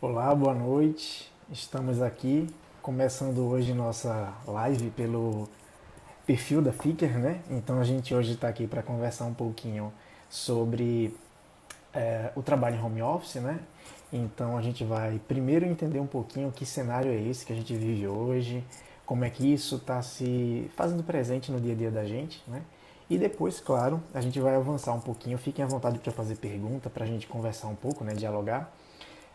Olá, boa noite. Estamos aqui começando hoje nossa live pelo perfil da Ficker, né? Então a gente hoje está aqui para conversar um pouquinho sobre o trabalho em home office, né? Então a gente vai primeiro entender um pouquinho que cenário é esse que a gente vive hoje, como é que isso está se fazendo presente no dia a dia da gente, né? E depois, claro, a gente vai avançar um pouquinho. Fiquem à vontade para fazer pergunta, para a gente conversar um pouco, né? Dialogar.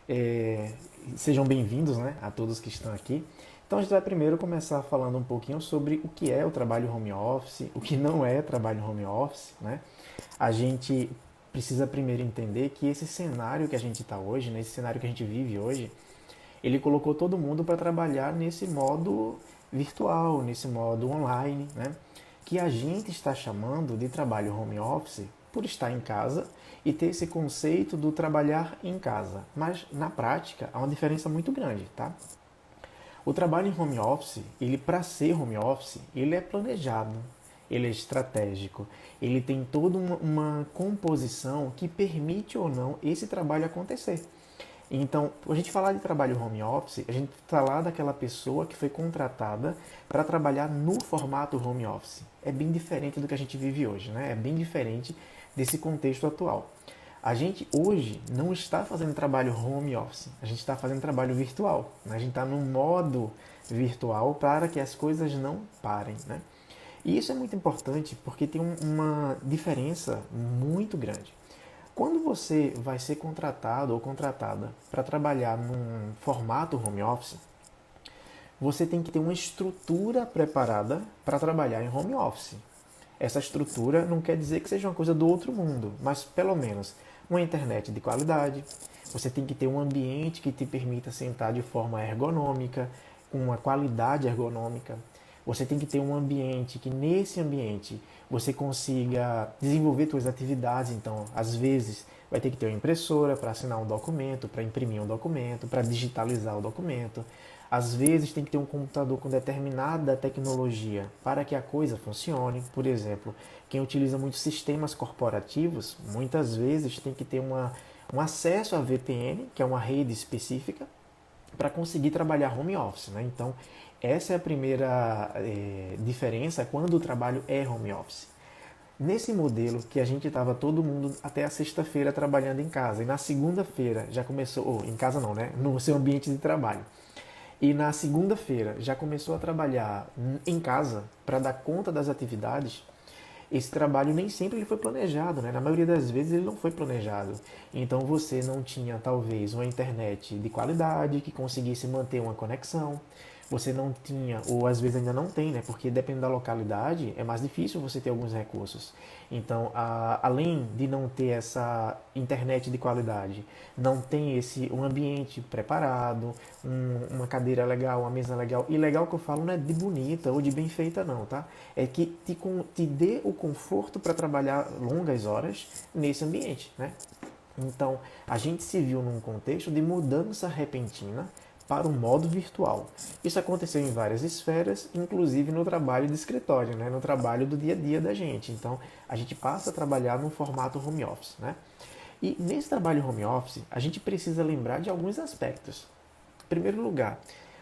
É, Sejam bem-vindos, né, a todos que estão aqui. Então a gente vai primeiro começar falando um pouquinho sobre o que é o trabalho home office, o que não é trabalho home office, né? A gente precisa primeiro entender que esse cenário que a gente está hoje, né, esse cenário que a gente vive hoje, ele colocou todo mundo para trabalhar nesse modo virtual, nesse modo online, né? Que a gente está chamando de trabalho home office por estar em casa e ter esse conceito do trabalhar em casa. Mas na prática há uma diferença muito grande, tá? O trabalho em home office, ele para ser home office, ele é planejado, ele é estratégico, ele tem toda uma composição que permite ou não esse trabalho acontecer. Então, a gente falar de trabalho home office, a gente falar daquela pessoa que foi contratada para trabalhar no formato home office. É bem diferente do que a gente vive hoje, né? É bem diferente desse contexto atual. A gente hoje não está fazendo trabalho home office, a gente está fazendo trabalho virtual, né? A gente está no modo virtual para que as coisas não parem, né? E isso é muito importante porque tem uma diferença muito grande. Quando você vai ser contratado ou contratada para trabalhar num formato home office, você tem que ter uma estrutura preparada para trabalhar em home office. Essa estrutura não quer dizer que seja uma coisa do outro mundo, mas pelo menos uma internet de qualidade. Você tem que ter um ambiente que te permita sentar de forma ergonômica, com uma qualidade ergonômica. Você tem que ter um ambiente que nesse ambiente você consiga desenvolver suas atividades. Então, às vezes, vai ter que ter uma impressora para assinar um documento, para imprimir um documento, para digitalizar o documento. Às vezes tem que ter um computador com determinada tecnologia para que a coisa funcione. Por exemplo, quem utiliza muitos sistemas corporativos, muitas vezes tem que ter um acesso a VPN, que é uma rede específica, para conseguir trabalhar home office, né? Então, essa é a primeira diferença quando o trabalho é home office. Nesse modelo que a gente estava todo mundo até a sexta-feira trabalhando em casa, e na segunda-feira já começou, ou em casa não, né? No seu ambiente de trabalho. E na segunda-feira já começou a trabalhar em casa para dar conta das atividades. Esse trabalho nem sempre ele foi planejado, né? Na maioria das vezes ele não foi planejado. Então você não tinha talvez uma internet de qualidade que conseguisse manter uma conexão. Você não tinha, ou às vezes ainda não tem, né? Porque dependendo da localidade é mais difícil você ter alguns recursos. Então, além de não ter essa internet de qualidade, não tem um ambiente preparado, uma cadeira legal, uma mesa legal. E legal que eu falo não é de bonita ou de bem feita não, tá? É que te dê o conforto para trabalhar longas horas nesse ambiente, né? Então, a gente se viu num contexto de mudança repentina para o modo virtual. Isso aconteceu em várias esferas, inclusive no trabalho de escritório, né? No trabalho do dia a dia da gente. Então, a gente passa a trabalhar no formato home office, né? E nesse trabalho home office, a gente precisa lembrar de alguns aspectos. Em primeiro lugar,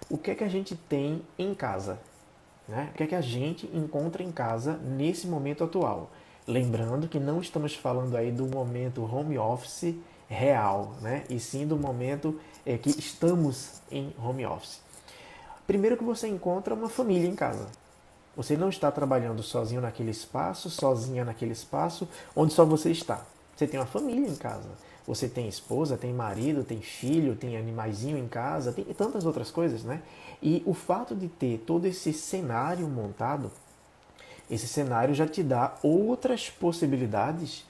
o que é que a gente tem em casa? Né? O que é que a gente encontra em casa nesse momento atual? Lembrando que não estamos falando aí do momento home office real, né? E sim do momento que estamos em home office. Primeiro que você encontra uma família em casa. Você não está trabalhando sozinho naquele espaço, sozinha naquele espaço onde só você está. Você tem uma família em casa. Você tem esposa, tem marido, tem filho, tem animaizinho em casa, tem tantas outras coisas, né? E o fato de ter todo esse cenário montado, esse cenário já te dá outras possibilidades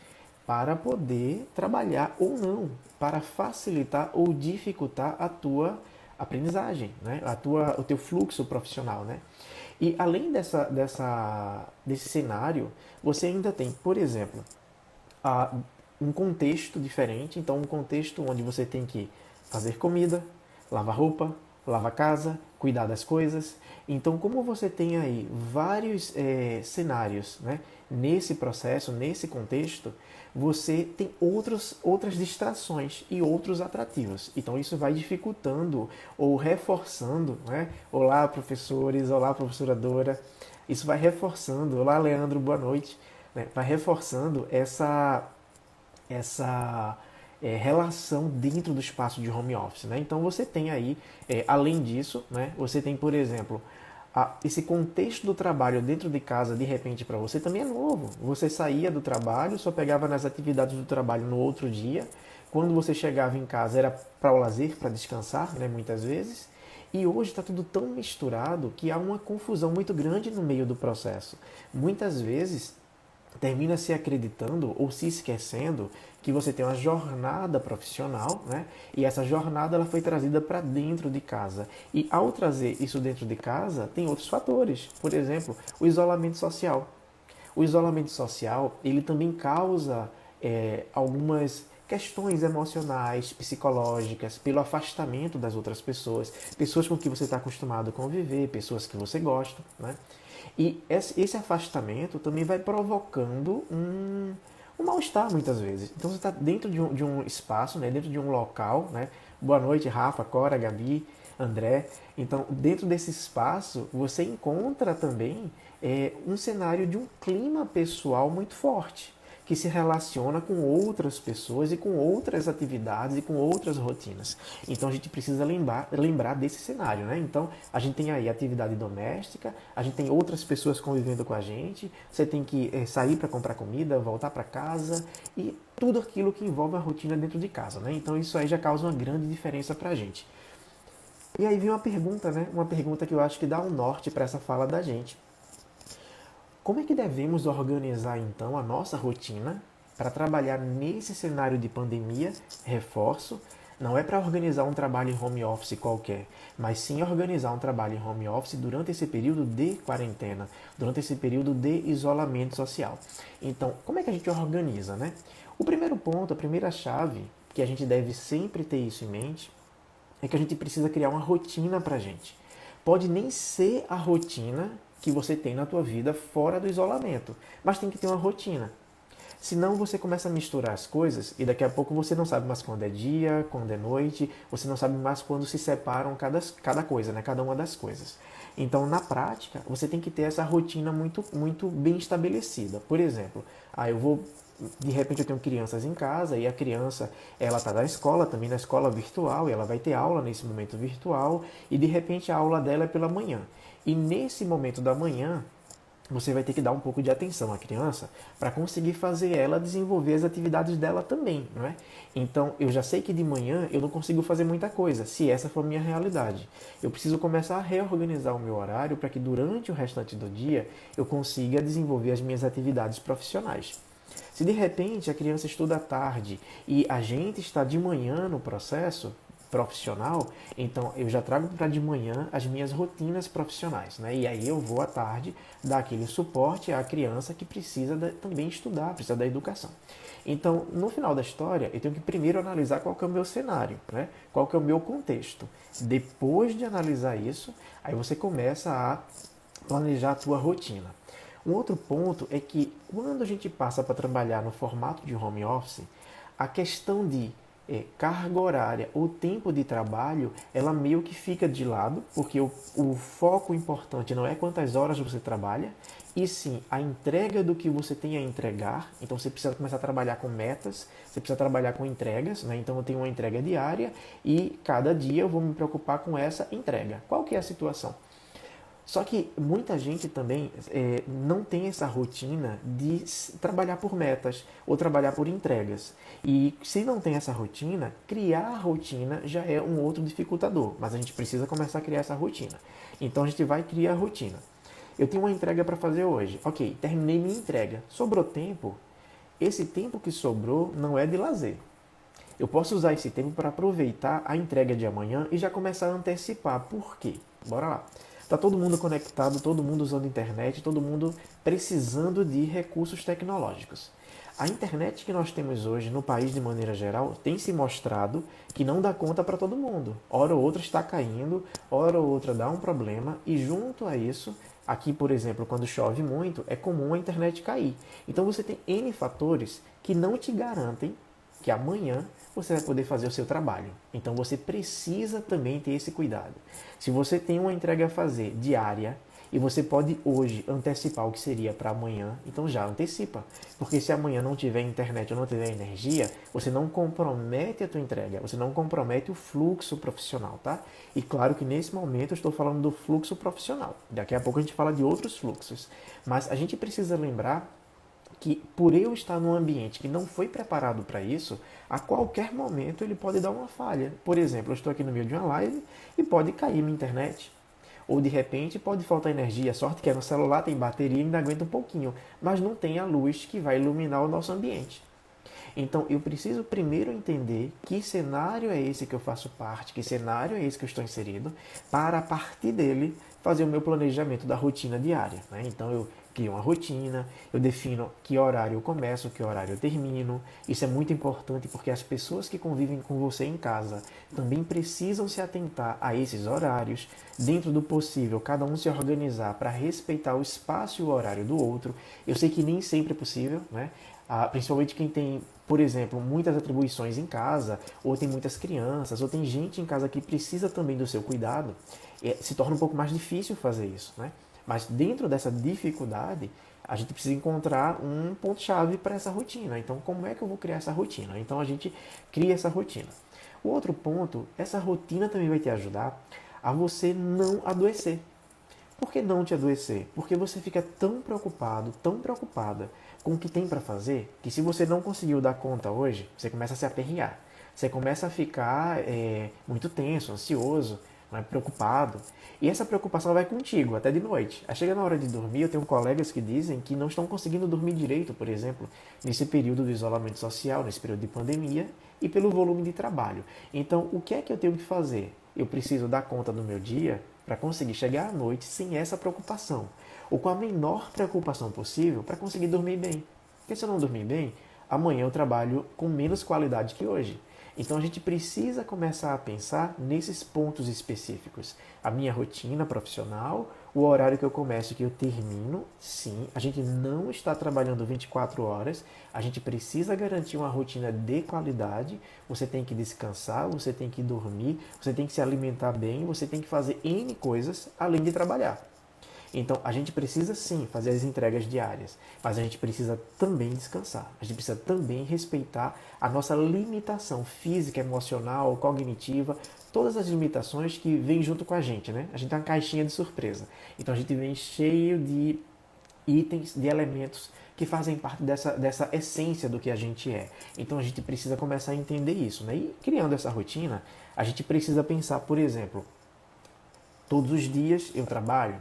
para poder trabalhar ou não, para facilitar ou dificultar a tua aprendizagem, né? O teu fluxo profissional, né? E além desse cenário, você ainda tem, por exemplo, um contexto diferente. Então, um contexto onde você tem que fazer comida, lavar roupa, lavar a casa, cuidar das coisas. Então, como você tem aí vários cenários, né, nesse processo, nesse contexto, você tem outras distrações e outros atrativos. Então, isso vai dificultando ou reforçando, né? Olá, professores, olá, professora Dora. Isso vai reforçando, olá, Leandro, boa noite. Né? Vai reforçando essa relação dentro do espaço de home office. Né? Então você tem aí, além disso, né, você tem, por exemplo, esse contexto do trabalho dentro de casa, de repente, para você também é novo. Você saía do trabalho, só pegava nas atividades do trabalho no outro dia. Quando você chegava em casa era para o lazer, para descansar, né, muitas vezes. E hoje está tudo tão misturado que há uma confusão muito grande no meio do processo. Muitas vezes termina se acreditando ou se esquecendo que você tem uma jornada profissional, né? E essa jornada ela foi trazida para dentro de casa. E ao trazer isso dentro de casa, tem outros fatores. Por exemplo, o isolamento social. O isolamento social, ele também causa algumas questões emocionais, psicológicas, pelo afastamento das outras pessoas, pessoas com que você está acostumado a conviver, pessoas que você gosta, né? E esse afastamento também vai provocando um mal-estar muitas vezes. Então você está dentro de um espaço, né, dentro de um local, né? Boa noite, Rafa, Cora, Gabi, André. Então, dentro desse espaço, você encontra também um cenário de um clima pessoal muito forte, que se relaciona com outras pessoas e com outras atividades e com outras rotinas. Então a gente precisa lembrar desse cenário, né? Então a gente tem aí atividade doméstica, a gente tem outras pessoas convivendo com a gente, você tem que sair para comprar comida, voltar para casa e tudo aquilo que envolve a rotina dentro de casa, né? Então isso aí já causa uma grande diferença para a gente. E aí vem uma pergunta, né? Uma pergunta que eu acho que dá um norte para essa fala da gente. Como é que devemos organizar então a nossa rotina para trabalhar nesse cenário de pandemia? Reforço, não é para organizar um trabalho em home office qualquer, mas sim organizar um trabalho em home office durante esse período de quarentena, durante esse período de isolamento social. Então, como é que a gente organiza, né? O primeiro ponto, a primeira chave, que a gente deve sempre ter isso em mente, é que a gente precisa criar uma rotina para a gente. Pode nem ser a rotina que você tem na tua vida fora do isolamento, mas tem que ter uma rotina. Senão você começa a misturar as coisas e daqui a pouco você não sabe mais quando é dia, quando é noite, você não sabe mais quando se separam cada coisa, né? Cada uma das coisas. Então, na prática, você tem que ter essa rotina muito bem estabelecida. Por exemplo, de repente eu tenho crianças em casa e a criança, ela está na escola, também na escola virtual, e ela vai ter aula nesse momento virtual e de repente a aula dela é pela manhã. E nesse momento da manhã, você vai ter que dar um pouco de atenção à criança para conseguir fazer ela desenvolver as atividades dela também, não é? Então, eu já sei que de manhã eu não consigo fazer muita coisa, se essa for a minha realidade. Eu preciso começar a reorganizar o meu horário para que durante o restante do dia eu consiga desenvolver as minhas atividades profissionais. Se de repente a criança estuda à tarde e a gente está de manhã no processo profissional, então eu já trago para de manhã as minhas rotinas profissionais, né? E aí eu vou à tarde dar aquele suporte à criança que precisa também estudar, precisa da educação. Então, no final da história, eu tenho que primeiro analisar qual que é o meu cenário, né? Qual que é o meu contexto. Depois de analisar isso, aí você começa a planejar a tua rotina. Um outro ponto é que quando a gente passa para trabalhar no formato de home office, a questão de carga horária ou tempo de trabalho, ela meio que fica de lado, porque o foco importante não é quantas horas você trabalha, e sim a entrega do que você tem a entregar. Então você precisa começar a trabalhar com metas, você precisa trabalhar com entregas, né? Então eu tenho uma entrega diária e cada dia eu vou me preocupar com essa entrega. Qual que é a situação? Só que muita gente também não tem essa rotina de trabalhar por metas ou trabalhar por entregas. E se não tem essa rotina, criar a rotina já é um outro dificultador. Mas a gente precisa começar a criar essa rotina. Então a gente vai criar a rotina. Eu tenho uma entrega para fazer hoje. Ok, terminei minha entrega. Sobrou tempo? Esse tempo que sobrou não é de lazer. Eu posso usar esse tempo para aproveitar a entrega de amanhã e já começar a antecipar. Por quê? Bora lá. Está todo mundo conectado, todo mundo usando internet, todo mundo precisando de recursos tecnológicos. A internet que nós temos hoje no país de maneira geral tem se mostrado que não dá conta para todo mundo. Hora ou outra está caindo, hora ou outra dá um problema e junto a isso, aqui por exemplo, quando chove muito, é comum a internet cair. Então você tem N fatores que não te garantem que amanhã você vai poder fazer o seu trabalho. Então você precisa também ter esse cuidado. Se você tem uma entrega a fazer diária, e você pode hoje antecipar o que seria para amanhã, então já antecipa. Porque se amanhã não tiver internet ou não tiver energia, você não compromete a tua entrega, você não compromete o fluxo profissional, tá? E claro que nesse momento eu estou falando do fluxo profissional. Daqui a pouco a gente fala de outros fluxos. Mas a gente precisa lembrar que por eu estar num ambiente que não foi preparado para isso, a qualquer momento ele pode dar uma falha. Por exemplo, eu estou aqui no meio de uma live e pode cair minha internet. Ou de repente pode faltar energia. A sorte que é no celular, tem bateria e ainda aguenta um pouquinho. Mas não tem a luz que vai iluminar o nosso ambiente. Então eu preciso primeiro entender que cenário é esse que eu faço parte, que cenário é esse que eu estou inserido, para a partir dele fazer o meu planejamento da rotina diária. Né? Então eu crio uma rotina, eu defino que horário eu começo, que horário eu termino. Isso é muito importante porque as pessoas que convivem com você em casa também precisam se atentar a esses horários. Dentro do possível, cada um se organizar para respeitar o espaço e o horário do outro. Eu sei que nem sempre é possível, né? Principalmente quem tem, por exemplo, muitas atribuições em casa, ou tem muitas crianças, ou tem gente em casa que precisa também do seu cuidado, se torna um pouco mais difícil fazer isso, né? Mas dentro dessa dificuldade, a gente precisa encontrar um ponto-chave para essa rotina. Então, como é que eu vou criar essa rotina? Então, a gente cria essa rotina. O outro ponto, essa rotina também vai te ajudar a você não adoecer. Por que não te adoecer? Porque você fica tão preocupado, tão preocupada com o que tem para fazer, que se você não conseguiu dar conta hoje, você começa a se aperrear. Você começa a ficar muito tenso, ansioso, preocupado. E essa preocupação vai contigo, até de noite. Aí chega na hora de dormir, eu tenho colegas que dizem que não estão conseguindo dormir direito, por exemplo, nesse período de isolamento social, nesse período de pandemia, e pelo volume de trabalho. Então, o que é que eu tenho que fazer? Eu preciso dar conta do meu dia para conseguir chegar à noite sem essa preocupação, ou com a menor preocupação possível para conseguir dormir bem. Porque se eu não dormir bem, amanhã eu trabalho com menos qualidade que hoje. Então a gente precisa começar a pensar nesses pontos específicos. A minha rotina profissional, o horário que eu começo e que eu termino, sim, a gente não está trabalhando 24 horas, a gente precisa garantir uma rotina de qualidade, você tem que descansar, você tem que dormir, você tem que se alimentar bem, você tem que fazer N coisas além de trabalhar. Então, a gente precisa sim fazer as entregas diárias, mas a gente precisa também descansar. A gente precisa também respeitar a nossa limitação física, emocional, cognitiva, todas as limitações que vêm junto com a gente, né? A gente tem uma caixinha de surpresa. Então, a gente vem cheio de itens, de elementos que fazem parte dessa essência do que a gente é. Então, a gente precisa começar a entender isso, né? E criando essa rotina, a gente precisa pensar, por exemplo, todos os dias eu trabalho.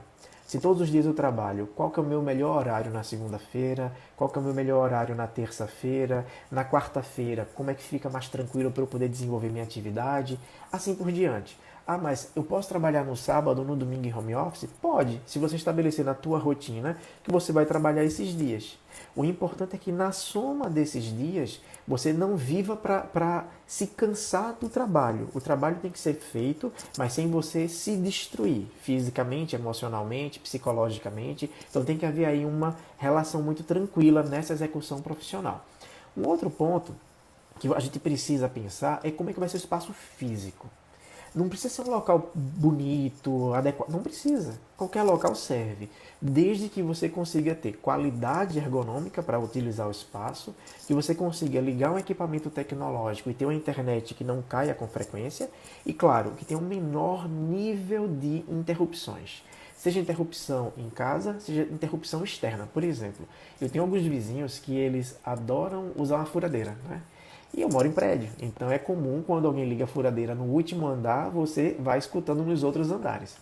Se todos os dias eu trabalho, qual que é o meu melhor horário na segunda-feira? Qual que é o meu melhor horário na terça-feira? Na quarta-feira, como é que fica mais tranquilo para eu poder desenvolver minha atividade? Assim por diante. Ah, mas eu posso trabalhar no sábado ou no domingo em home office? Pode, se você estabelecer na tua rotina que você vai trabalhar esses dias. O importante é que na soma desses dias, você não viva para se cansar do trabalho. O trabalho tem que ser feito, mas sem você se destruir fisicamente, emocionalmente, psicologicamente. Então tem que haver aí uma relação muito tranquila nessa execução profissional. Um outro ponto que a gente precisa pensar é como é que vai ser o espaço físico. Não precisa ser um local bonito, adequado. Não precisa. Qualquer local serve. Desde que você consiga ter qualidade ergonômica para utilizar o espaço, que você consiga ligar um equipamento tecnológico e ter uma internet que não caia com frequência. E, claro, que tenha um menor nível de interrupções. Seja interrupção em casa, seja interrupção externa. Por exemplo, eu tenho alguns vizinhos que eles adoram usar uma furadeira, né? E eu moro em prédio, então é comum quando alguém liga a furadeira no último andar, você vai escutando nos outros andares.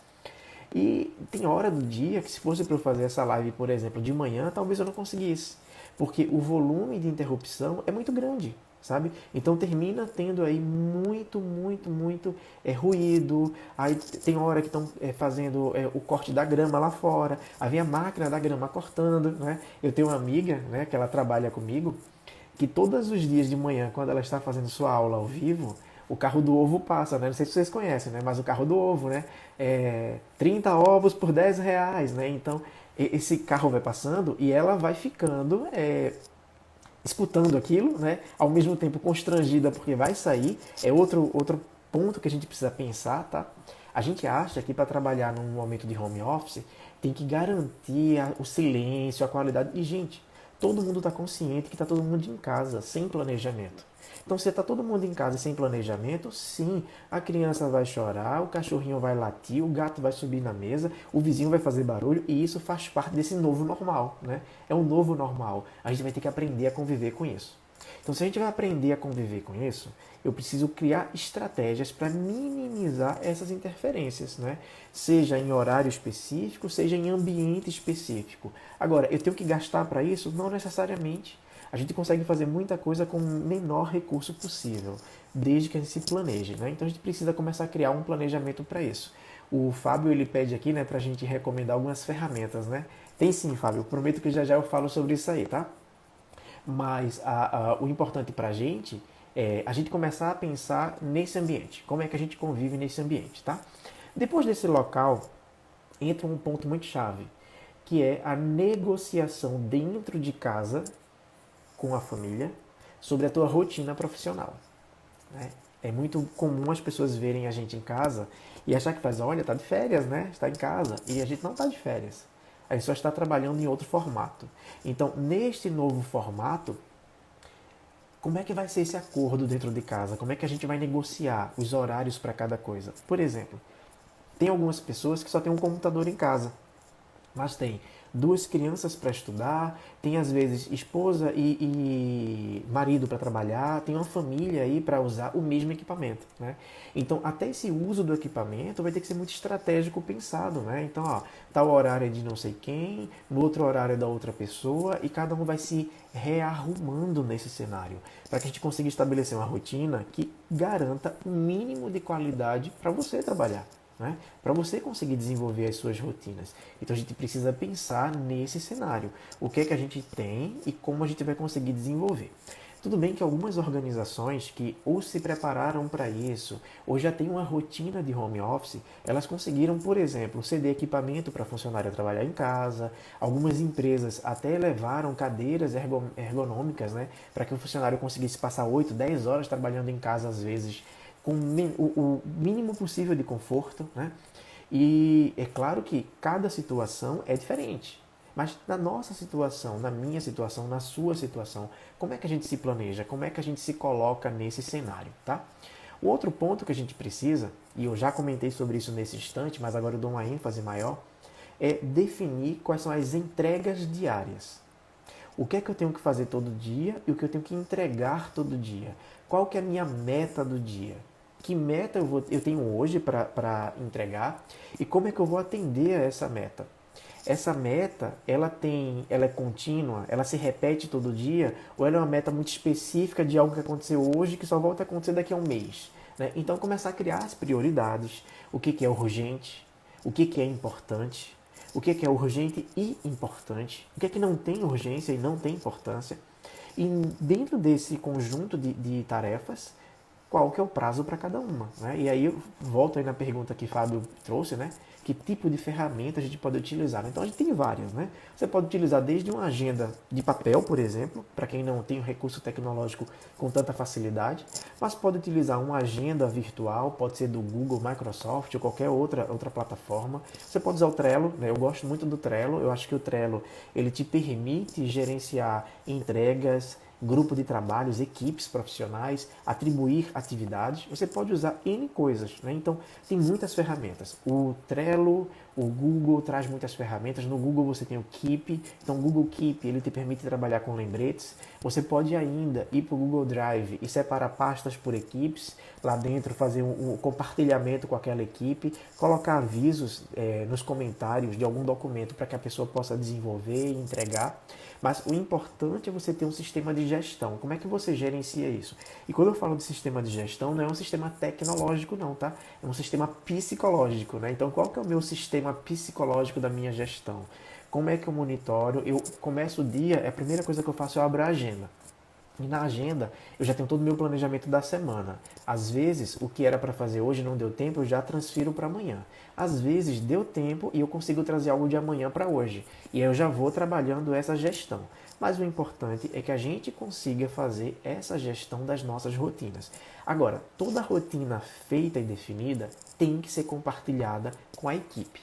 E tem hora do dia que se fosse para eu fazer essa live, por exemplo, de manhã, talvez eu não conseguisse, porque o volume de interrupção é muito grande, sabe? Então termina tendo aí muito ruído, aí tem hora que estão fazendo o corte da grama lá fora, aí vem a máquina da grama cortando, né? Eu tenho uma amiga, né, que ela trabalha comigo, que todos os dias de manhã, quando ela está fazendo sua aula ao vivo, o carro do ovo passa, né? Não sei se vocês conhecem, né? Mas o carro do ovo, né? 30 ovos por R$ 10, né? Então, esse carro vai passando e ela vai ficando escutando aquilo, né? Ao mesmo tempo constrangida porque vai sair. É outro ponto que a gente precisa pensar, tá? A gente acha que para trabalhar num momento de home office tem que garantir o silêncio, a qualidade. E, gente, todo mundo está consciente que está todo mundo em casa, sem planejamento. Então, se está todo mundo em casa sem planejamento, sim, a criança vai chorar, o cachorrinho vai latir, o gato vai subir na mesa, o vizinho vai fazer barulho, e isso faz parte desse novo normal, né? É um novo normal. A gente vai ter que aprender a conviver com isso. Então, se a gente vai aprender a conviver com isso, eu preciso criar estratégias para minimizar essas interferências, né? Seja em horário específico, seja em ambiente específico. Agora, eu tenho que gastar para isso? Não necessariamente. A gente consegue fazer muita coisa com o menor recurso possível, desde que a gente se planeje, né? Então a gente precisa começar a criar um planejamento para isso. O Fábio ele pede aqui, né, para a gente recomendar algumas ferramentas, né? Tem sim, Fábio. Prometo que já eu falo sobre isso aí, tá? Mas o importante para a gente é a gente começar a pensar nesse ambiente. Como é que a gente convive nesse ambiente, tá? Depois desse local, entra um ponto muito chave, que é a negociação dentro de casa com a família sobre a tua rotina profissional, né? É muito comum as pessoas verem a gente em casa e achar que faz, olha, tá de férias, né? Está em casa. E a gente não está de férias. A gente só está trabalhando em outro formato. Então, neste novo formato, como é que vai ser esse acordo dentro de casa? Como é que a gente vai negociar os horários para cada coisa? Por exemplo, tem algumas pessoas que só têm um computador em casa, mas tem duas crianças para estudar, tem às vezes esposa e marido para trabalhar, tem uma família aí para usar o mesmo equipamento, né? Então, até esse uso do equipamento vai ter que ser muito estratégico pensado, né? Então, ó, tal horário é de não sei quem, no outro horário é da outra pessoa e cada um vai se rearrumando nesse cenário para que a gente consiga estabelecer uma rotina que garanta um mínimo de qualidade para você trabalhar, né? Para você conseguir desenvolver as suas rotinas. Então a gente precisa pensar nesse cenário. O que é que a gente tem e como a gente vai conseguir desenvolver. Tudo bem que algumas organizações que ou se prepararam para isso, ou já têm uma rotina de home office, elas conseguiram, por exemplo, ceder equipamento para funcionário trabalhar em casa. Algumas empresas até levaram cadeiras ergonômicas, né, para que o funcionário conseguisse passar 8, 10 horas trabalhando em casa, às vezes, com o mínimo possível de conforto, né? E é claro que cada situação é diferente. Mas na nossa situação, na minha situação, na sua situação, como é que a gente se planeja? Como é que a gente se coloca nesse cenário, tá? O outro ponto que a gente precisa, e eu já comentei sobre isso nesse instante, mas agora eu dou uma ênfase maior, é definir quais são as entregas diárias. O que é que eu tenho que fazer todo dia e o que eu tenho que entregar todo dia? Qual que é a minha meta do dia? Que meta eu tenho hoje para entregar e como é que eu vou atender a essa meta? Essa meta, ela é contínua, ela se repete todo dia, ou ela é uma meta muito específica de algo que aconteceu hoje que só volta a acontecer daqui a um mês, né? Então começar a criar as prioridades, o que é urgente, o que é importante, o que é urgente e importante, o que não tem urgência e não tem importância, e dentro desse conjunto de tarefas, qual que é o prazo para cada uma, né? E aí eu volto aí na pergunta que o Fábio trouxe, né? Que tipo de ferramenta a gente pode utilizar? Então a gente tem várias, né? Você pode utilizar desde uma agenda de papel, por exemplo, para quem não tem o recurso tecnológico com tanta facilidade, mas pode utilizar uma agenda virtual, pode ser do Google, Microsoft ou qualquer outra plataforma. Você pode usar o Trello, né? Eu gosto muito do Trello, eu acho que o Trello ele te permite gerenciar entregas, grupo de trabalhos, equipes profissionais, atribuir atividades. Você pode usar N coisas, né? Então, tem muitas ferramentas. O Trello, o Google traz muitas ferramentas. No Google você tem o Keep. Então, o Google Keep ele te permite trabalhar com lembretes. Você pode ainda ir para o Google Drive e separar pastas por equipes. Lá dentro fazer um compartilhamento com aquela equipe. Colocar avisos nos comentários de algum documento para que a pessoa possa desenvolver e entregar. Mas o importante é você ter um sistema de gestão. Como é que você gerencia isso? E quando eu falo de sistema de gestão, não é um sistema tecnológico não, tá? É um sistema psicológico, né? Então, qual que é o meu sistema psicológico da minha gestão? Como é que eu monitoro? Eu começo o dia, a primeira coisa que eu faço é eu abro a agenda. E na agenda, eu já tenho todo o meu planejamento da semana. Às vezes, o que era para fazer hoje não deu tempo, eu já transfiro para amanhã. Às vezes, deu tempo e eu consigo trazer algo de amanhã para hoje. E aí eu já vou trabalhando essa gestão. Mas o importante é que a gente consiga fazer essa gestão das nossas rotinas. Agora, toda rotina feita e definida tem que ser compartilhada com a equipe.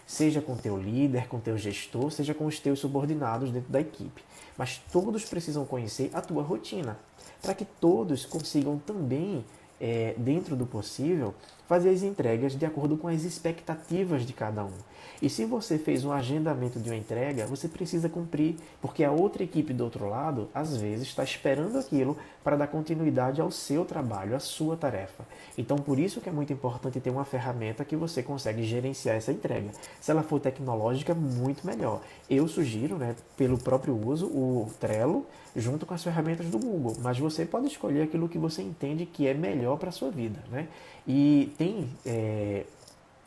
Seja com o teu líder, com o teu gestor, seja com os teus subordinados dentro da equipe. Mas todos precisam conhecer a tua rotina, para que todos consigam também, dentro do possível, fazer as entregas de acordo com as expectativas de cada um. E se você fez um agendamento de uma entrega, você precisa cumprir, porque a outra equipe do outro lado, às vezes, está esperando aquilo para dar continuidade ao seu trabalho, à sua tarefa. Então, por isso que é muito importante ter uma ferramenta que você consegue gerenciar essa entrega. Se ela for tecnológica, muito melhor. Eu sugiro, né, pelo próprio uso, o Trello, junto com as ferramentas do Google, mas você pode escolher aquilo que você entende que é melhor para a sua vida, né? E tem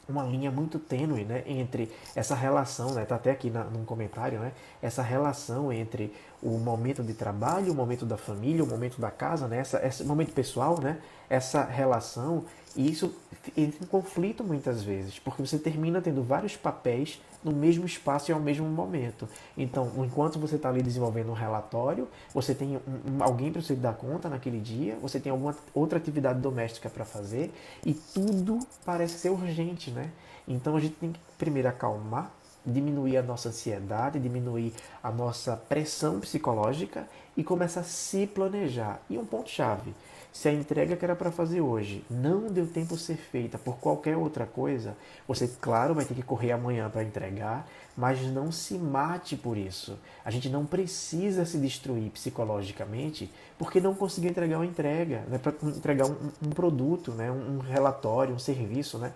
uma linha muito tênue, né, entre essa relação, né, tá até aqui num comentário, né, essa relação entre o momento de trabalho, o momento da família, o momento da casa, né, esse momento pessoal, né, essa relação, e isso entra em conflito muitas vezes, porque você termina tendo vários papéis no mesmo espaço e ao mesmo momento. Então, enquanto você está ali desenvolvendo um relatório, você tem alguém para você dar conta naquele dia, você tem alguma outra atividade doméstica para fazer e tudo parece ser urgente, né? Então, a gente tem que primeiro acalmar, diminuir a nossa ansiedade, diminuir a nossa pressão psicológica e começar a se planejar. E um ponto-chave, se a entrega que era para fazer hoje não deu tempo de ser feita por qualquer outra coisa, você, claro, vai ter que correr amanhã para entregar, mas não se mate por isso. A gente não precisa se destruir psicologicamente porque não conseguiu entregar uma entrega, né? Para entregar um produto, né? Um relatório, um serviço, né?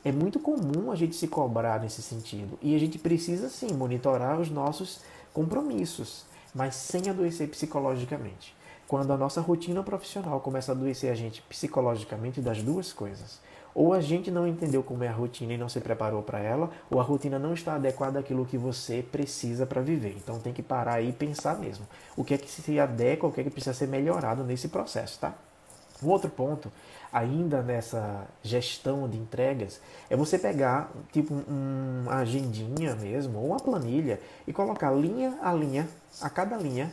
É muito comum a gente se cobrar nesse sentido. E a gente precisa, sim, monitorar os nossos compromissos, mas sem adoecer psicologicamente. Quando a nossa rotina profissional começa a adoecer a gente psicologicamente, das duas coisas. Ou a gente não entendeu como é a rotina e não se preparou para ela, ou a rotina não está adequada àquilo que você precisa para viver. Então tem que parar aí e pensar mesmo. O que é que se adequa, o que é que precisa ser melhorado nesse processo, tá? Um outro ponto, ainda nessa gestão de entregas, é você pegar tipo uma agendinha mesmo, ou uma planilha, e colocar linha a linha, a cada linha,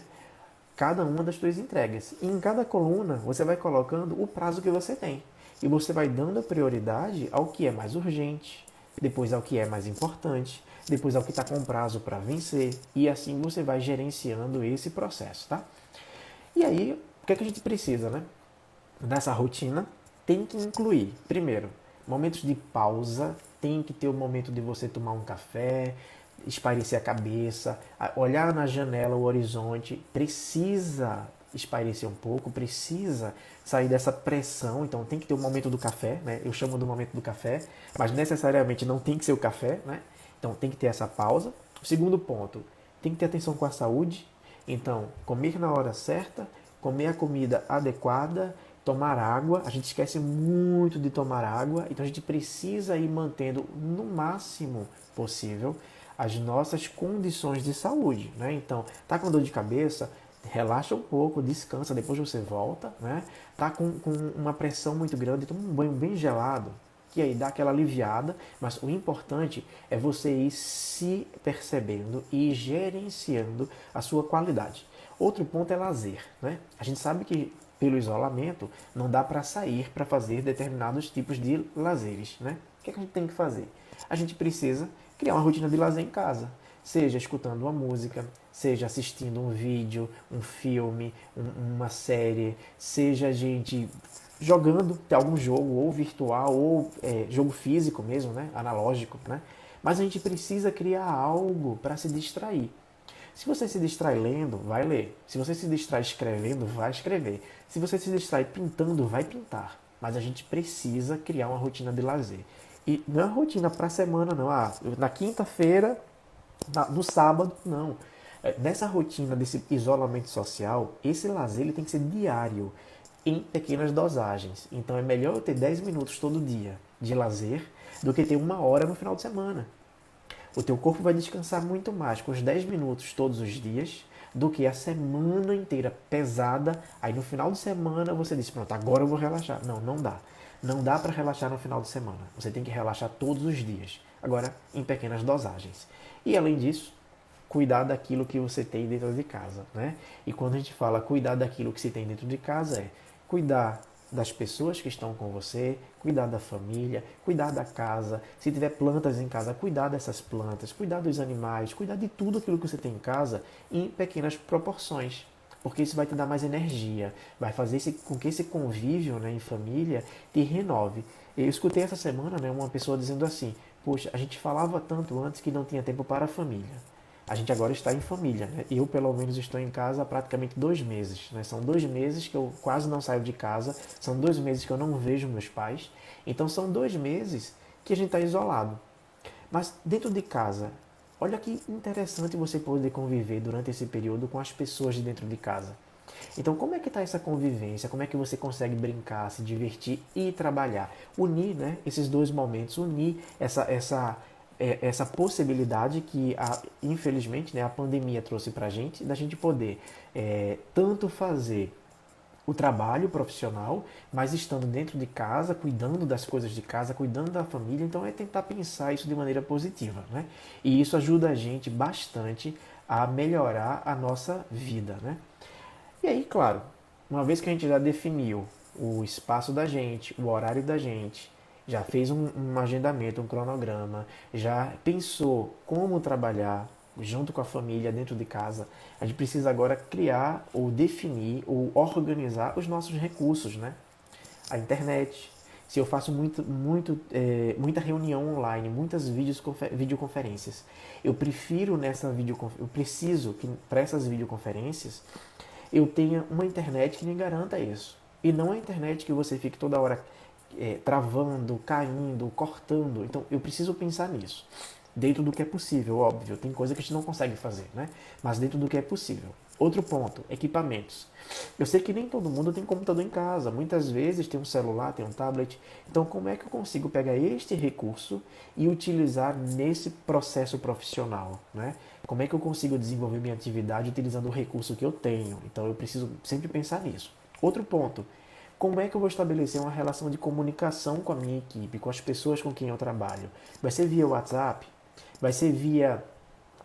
cada uma das suas entregas. E em cada coluna você vai colocando o prazo que você tem. E você vai dando prioridade ao que é mais urgente, depois ao que é mais importante, depois ao que está com prazo para vencer. E assim você vai gerenciando esse processo, tá? E aí, o que é que a gente precisa, né? Nessa rotina, tem que incluir, primeiro, momentos de pausa, tem que ter o momento de você tomar um café, espairecer a cabeça, olhar na janela o horizonte, precisa espairecer um pouco, precisa sair dessa pressão, então tem que ter o momento do café, né? Eu chamo do momento do café, mas necessariamente não tem que ser o café, né? Então tem que ter essa pausa. O segundo ponto, tem que ter atenção com a saúde, então comer na hora certa, comer a comida adequada, tomar água, a gente esquece muito de tomar água, então a gente precisa ir mantendo no máximo possível as nossas condições de saúde, né? Então, tá com dor de cabeça, relaxa um pouco, descansa, depois você volta, né? Tá com uma pressão muito grande, toma um banho bem gelado, que aí dá aquela aliviada, mas o importante é você ir se percebendo e gerenciando a sua qualidade. Outro ponto é lazer, né? A gente sabe que pelo isolamento não dá para sair para fazer determinados tipos de lazeres, né? O que é que a gente tem que fazer? A gente precisa criar uma rotina de lazer em casa, seja escutando uma música, seja assistindo um vídeo, um filme, uma série, seja a gente jogando algum jogo, ou virtual, ou jogo físico mesmo, né? Analógico, né? Mas a gente precisa criar algo para se distrair. Se você se distrai lendo, vai ler. Se você se distrai escrevendo, vai escrever. Se você se distrai pintando, vai pintar. Mas a gente precisa criar uma rotina de lazer. E não é uma rotina para a semana, não. Na quinta-feira, no sábado, não. Nessa rotina desse isolamento social, esse lazer ele tem que ser diário, em pequenas dosagens. Então é melhor eu ter 10 minutos todo dia de lazer do que ter 1 hora no final de semana. O teu corpo vai descansar muito mais com os 10 minutos todos os dias do que a semana inteira pesada. Aí no final de semana você diz, pronto, agora eu vou relaxar. Não, não dá. Não dá para relaxar no final de semana. Você tem que relaxar todos os dias. Agora, em pequenas dosagens. E além disso, cuidar daquilo que você tem dentro de casa, né? E quando a gente fala cuidar daquilo que se tem dentro de casa é cuidar das pessoas que estão com você, cuidar da família, cuidar da casa. Se tiver plantas em casa, cuidar dessas plantas, cuidar dos animais, cuidar de tudo aquilo que você tem em casa em pequenas proporções. Porque isso vai te dar mais energia, vai fazer com que esse convívio, né, em família te renove. Eu escutei essa semana, né, uma pessoa dizendo assim, poxa, a gente falava tanto antes que não tinha tempo para a família. A gente agora está em família, né? Eu, pelo menos, estou em casa há praticamente 2 meses, né? São 2 meses que eu quase não saio de casa, são 2 meses que eu não vejo meus pais. Então, são 2 meses que a gente está isolado. Mas dentro de casa, olha que interessante você poder conviver durante esse período com as pessoas de dentro de casa. Então, como é que está essa convivência? Como é que você consegue brincar, se divertir e trabalhar? Unir, né, esses dois momentos, unir essa possibilidade que, infelizmente, né, a pandemia trouxe para a gente, da gente poder tanto fazer o trabalho profissional, mas estando dentro de casa, cuidando das coisas de casa, cuidando da família. Então é tentar pensar isso de maneira positiva, né? E isso ajuda a gente bastante a melhorar a nossa vida, né? E aí, claro, uma vez que a gente já definiu o espaço da gente, o horário da gente, já fez um agendamento, um cronograma, já pensou como trabalhar junto com a família dentro de casa, a gente precisa agora criar ou definir ou organizar os nossos recursos, né? A internet. Se eu faço muita reunião online, muitas videoconferências, eu preciso que para essas videoconferências eu tenha uma internet que me garanta isso. E não a internet que você fique toda hora travando, caindo, cortando. Então eu preciso pensar nisso. Dentro do que é possível, óbvio. Tem coisa que a gente não consegue fazer, né? Mas dentro do que é possível. Outro ponto, equipamentos. Eu sei que nem todo mundo tem computador em casa. Muitas vezes tem um celular, tem um tablet. Então como é que eu consigo pegar este recurso e utilizar nesse processo profissional, né? Como é que eu consigo desenvolver minha atividade utilizando o recurso que eu tenho? Então eu preciso sempre pensar nisso. Outro ponto, como é que eu vou estabelecer uma relação de comunicação com a minha equipe, com as pessoas com quem eu trabalho? Vai ser via WhatsApp? Vai ser via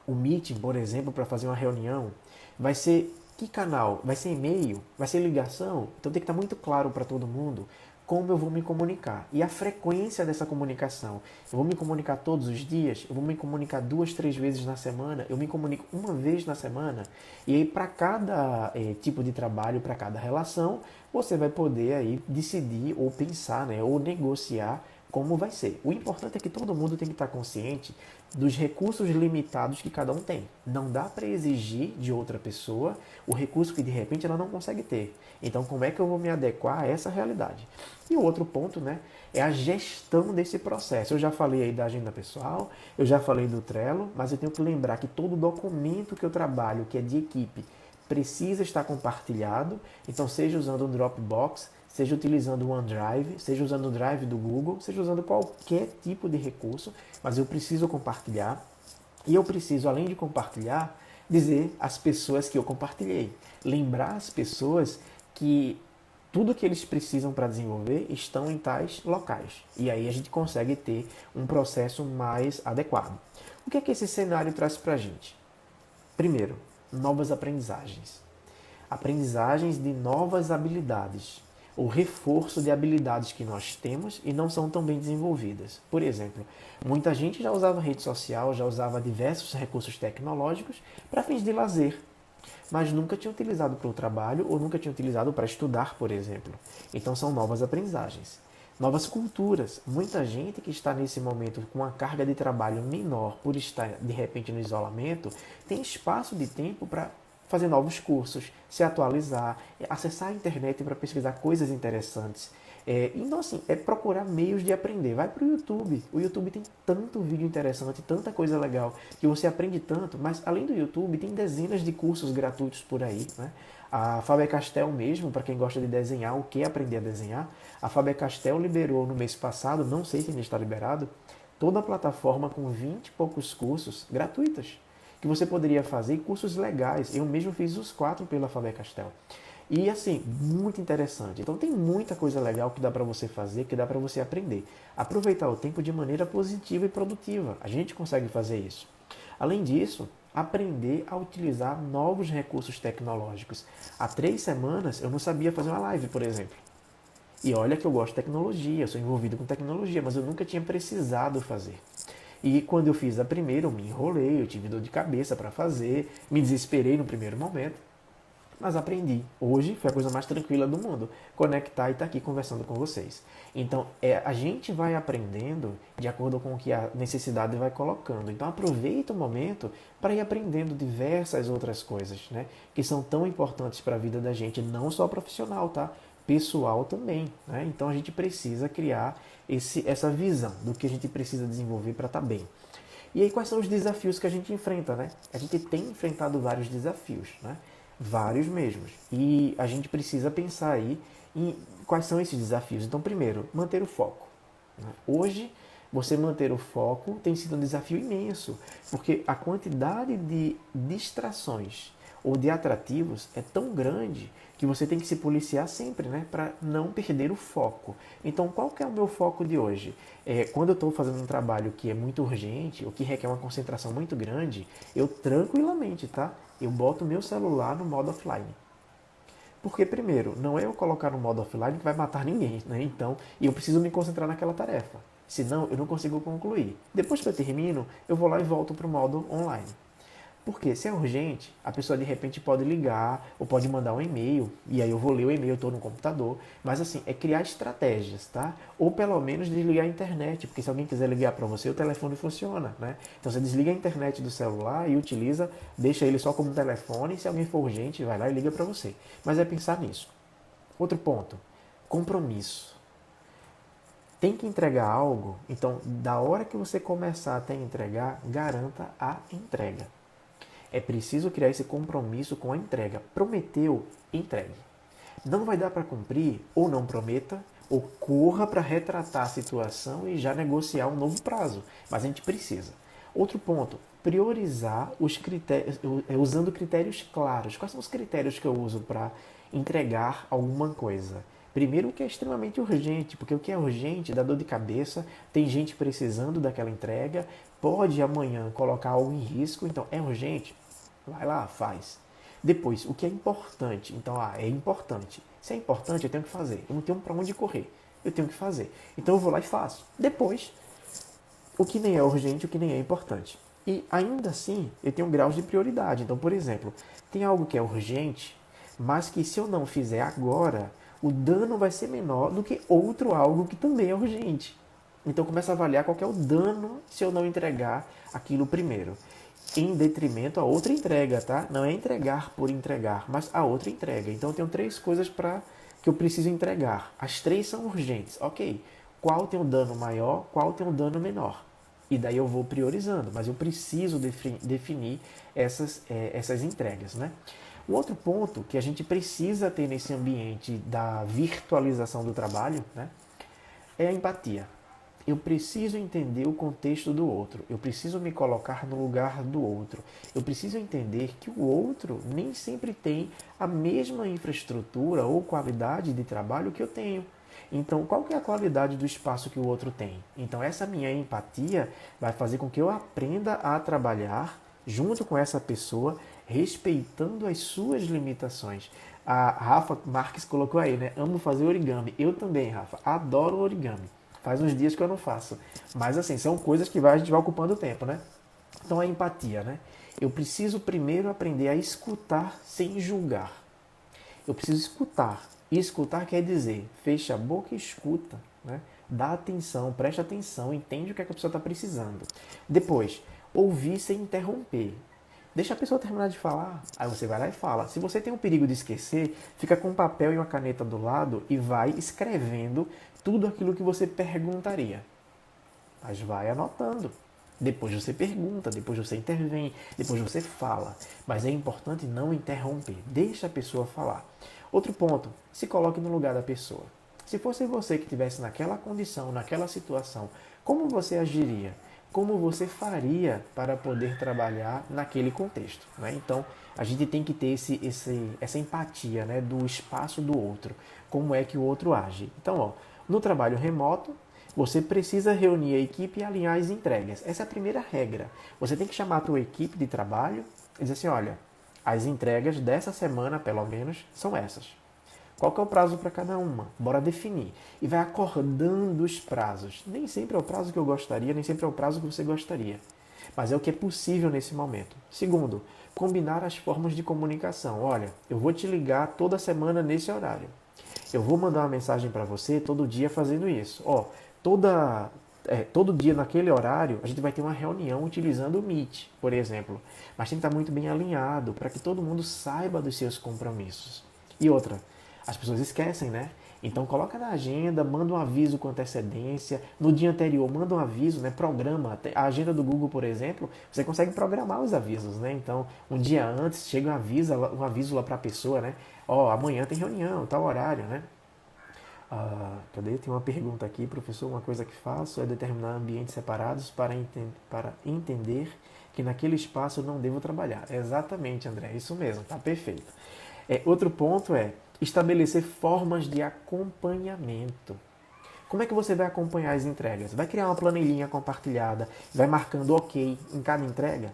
o Meeting, por exemplo, para fazer uma reunião? Vai ser que canal? Vai ser e-mail? Vai ser ligação? Então tem que estar muito claro para todo mundo como eu vou me comunicar e a frequência dessa comunicação. Eu vou me comunicar todos os dias? Eu vou me comunicar 2, 3 vezes na semana? Eu me comunico uma vez na semana? E aí para cada tipo de trabalho, para cada relação, você vai poder aí decidir ou pensar, né, ou negociar como vai ser. O importante é que todo mundo tem que estar consciente dos recursos limitados que cada um tem. Não dá para exigir de outra pessoa o recurso que de repente ela não consegue ter. Então, como é que eu vou me adequar a essa realidade? E o outro ponto, né, é a gestão desse processo. Eu já falei aí da agenda pessoal, eu já falei do Trello, mas eu tenho que lembrar que todo documento que eu trabalho, que é de equipe, precisa estar compartilhado. Então, seja usando o Dropbox, seja utilizando o OneDrive, seja usando o Drive do Google, seja usando qualquer tipo de recurso, mas eu preciso compartilhar. E eu preciso, além de compartilhar, dizer às pessoas que eu compartilhei. Lembrar as pessoas que tudo que eles precisam para desenvolver estão em tais locais. E aí a gente consegue ter um processo mais adequado. O que é que esse cenário traz para a gente? Primeiro, novas aprendizagens. Aprendizagens de novas habilidades, o reforço de habilidades que nós temos e não são tão bem desenvolvidas. Por exemplo, muita gente já usava rede social, já usava diversos recursos tecnológicos para fins de lazer, mas nunca tinha utilizado para o trabalho ou nunca tinha utilizado para estudar, por exemplo. Então são novas aprendizagens. Novas culturas. Muita gente que está nesse momento com uma carga de trabalho menor por estar de repente no isolamento, tem espaço de tempo para fazer novos cursos, se atualizar, acessar a internet para pesquisar coisas interessantes. Então, assim, é procurar meios de aprender. Vai para o YouTube. O YouTube tem tanto vídeo interessante, tanta coisa legal, que você aprende tanto, mas além do YouTube, tem dezenas de cursos gratuitos por aí, né? A Faber-Castell mesmo, para quem gosta de desenhar, o que aprender a desenhar, a Faber-Castell liberou no mês passado, não sei se ainda está liberado, toda a plataforma com 20 e poucos cursos gratuitos. que você poderia fazer cursos legais. Eu mesmo fiz os 4 pela Faber-Castell. E assim, muito interessante. Então tem muita coisa legal que dá para você fazer, que dá para você aprender. Aproveitar o tempo de maneira positiva e produtiva. A gente consegue fazer isso. Além disso, aprender a utilizar novos recursos tecnológicos. Há 3 semanas eu não sabia fazer uma live, por exemplo. E olha que eu gosto de tecnologia, eu sou envolvido com tecnologia, mas eu nunca tinha precisado fazer. E quando eu fiz a primeira, eu me enrolei, eu tive dor de cabeça para fazer, me desesperei no primeiro momento, mas aprendi. Hoje foi a coisa mais tranquila do mundo, conectar e estar aqui conversando com vocês. Então, a gente vai aprendendo de acordo com o que a necessidade vai colocando. Então, aproveita o momento para ir aprendendo diversas outras coisas, né? Que são tão importantes para a vida da gente, não só profissional, tá? Pessoal também, né? Então, a gente precisa criar essa visão do que a gente precisa desenvolver para estar bem. E aí, quais são os desafios que a gente enfrenta, né? A gente tem enfrentado vários desafios, né? Vários mesmos. E a gente precisa pensar aí em quais são esses desafios. Então, primeiro, manter o foco, né? Hoje, você manter o foco tem sido um desafio imenso, porque a quantidade de distrações ou de atrativos é tão grande que você tem que se policiar sempre, né, para não perder o foco. Então, qual que é o meu foco de hoje? Quando eu estou fazendo um trabalho que é muito urgente ou que requer uma concentração muito grande, eu tranquilamente, tá? Eu boto o meu celular no modo offline. Porque, primeiro, não é eu colocar no modo offline que vai matar ninguém, né? Então, eu preciso me concentrar naquela tarefa. Senão, eu não consigo concluir. Depois que eu termino, eu vou lá e volto para o modo online. Porque se é urgente, a pessoa de repente pode ligar ou pode mandar um e-mail, e aí eu vou ler o e-mail, estou no computador. Mas assim, é criar estratégias, tá? Ou pelo menos desligar a internet, porque se alguém quiser ligar para você, o telefone funciona, né? Então você desliga a internet do celular e utiliza, deixa ele só como telefone, e se alguém for urgente, vai lá e liga para você. Mas é pensar nisso. Outro ponto, compromisso. Tem que entregar algo, então da hora que você começar até entregar, garanta a entrega. É preciso criar esse compromisso com a entrega. Prometeu, entregue. Não vai dar para cumprir, ou não prometa, ou corra para retratar a situação e já negociar um novo prazo. Mas a gente precisa. Outro ponto, priorizar os critérios, usando critérios claros. Quais são os critérios que eu uso para entregar alguma coisa? Primeiro, o que é extremamente urgente, porque o que é urgente dá dor de cabeça, tem gente precisando daquela entrega, pode amanhã colocar algo em risco, então é urgente, vai lá, faz. Depois, o que é importante, então, é importante. Se é importante, eu tenho que fazer, eu não tenho para onde correr, eu tenho que fazer. Então eu vou lá e faço. Depois, o que nem é urgente, o que nem é importante. E ainda assim, eu tenho graus de prioridade. Então, por exemplo, tem algo que é urgente, mas que se eu não fizer agora, o dano vai ser menor do que outro algo que também é urgente. Então começa a avaliar qual que é o dano se eu não entregar aquilo primeiro. Em detrimento a outra entrega, tá? Não é entregar por entregar, mas a outra entrega. Então eu tenho 3 coisas que eu preciso entregar. As 3 são urgentes. Ok. Qual tem um dano maior, qual tem um dano menor? E daí eu vou priorizando, mas eu preciso definir essas entregas, né? Um outro ponto que a gente precisa ter nesse ambiente da virtualização do trabalho, né, é a empatia. Eu preciso entender o contexto do outro, eu preciso me colocar no lugar do outro, eu preciso entender que o outro nem sempre tem a mesma infraestrutura ou qualidade de trabalho que eu tenho. Então, qual que é a qualidade do espaço que o outro tem? Então, essa minha empatia vai fazer com que eu aprenda a trabalhar junto com essa pessoa, respeitando as suas limitações. A Rafa Marques colocou aí, né? Amo fazer origami. Eu também, Rafa. Adoro origami. Faz uns dias que eu não faço. Mas, assim, são coisas que a gente vai ocupando o tempo, né? Então, a empatia, né? Eu preciso primeiro aprender a escutar sem julgar. Eu preciso escutar. E escutar quer dizer, fecha a boca e escuta, né? Dá atenção, presta atenção, entende o que a pessoa está precisando. Depois, ouvir sem interromper. Deixa a pessoa terminar de falar, aí você vai lá e fala. Se você tem o perigo de esquecer, fica com um papel e uma caneta do lado e vai escrevendo tudo aquilo que você perguntaria. Mas vai anotando. Depois você pergunta, depois você intervém, depois você fala. Mas é importante não interromper. Deixa a pessoa falar. Outro ponto, se coloque no lugar da pessoa. Se fosse você que estivesse naquela condição, naquela situação, como você agiria? como você faria para poder trabalhar naquele contexto, né? Então, a gente tem que ter essa empatia, né, do espaço do outro, como é que o outro age. Então, ó, no trabalho remoto, você precisa reunir a equipe e alinhar as entregas. Essa é a primeira regra. Você tem que chamar a tua equipe de trabalho e dizer assim, olha, as entregas dessa semana, pelo menos, são essas. Qual que é o prazo para cada uma? Bora definir. E vai acordando os prazos. Nem sempre é o prazo que eu gostaria, nem sempre é o prazo que você gostaria. Mas é o que é possível nesse momento. Segundo, combinar as formas de comunicação. Olha, eu vou te ligar toda semana nesse horário. Eu vou mandar uma mensagem para você todo dia fazendo isso. Ó, todo dia naquele horário a gente vai ter uma reunião utilizando o Meet, por exemplo. Mas tem que estar muito bem alinhado para que todo mundo saiba dos seus compromissos. E outra, as pessoas esquecem, né? Então coloca na agenda, manda um aviso com antecedência, no dia anterior manda um aviso, né? Programa. A agenda do Google, por exemplo, você consegue programar os avisos, né? Então, um dia antes chega um aviso lá para a pessoa, né? Ó, amanhã tem reunião, tal horário, né? Cadê? Tem uma pergunta aqui, professor. Uma coisa que faço é determinar ambientes separados para entender que naquele espaço eu não devo trabalhar. Exatamente, André, isso mesmo, tá perfeito. Outro ponto é estabelecer formas de acompanhamento. Como é que você vai acompanhar as entregas? Vai criar uma planilhinha compartilhada, vai marcando OK em cada entrega?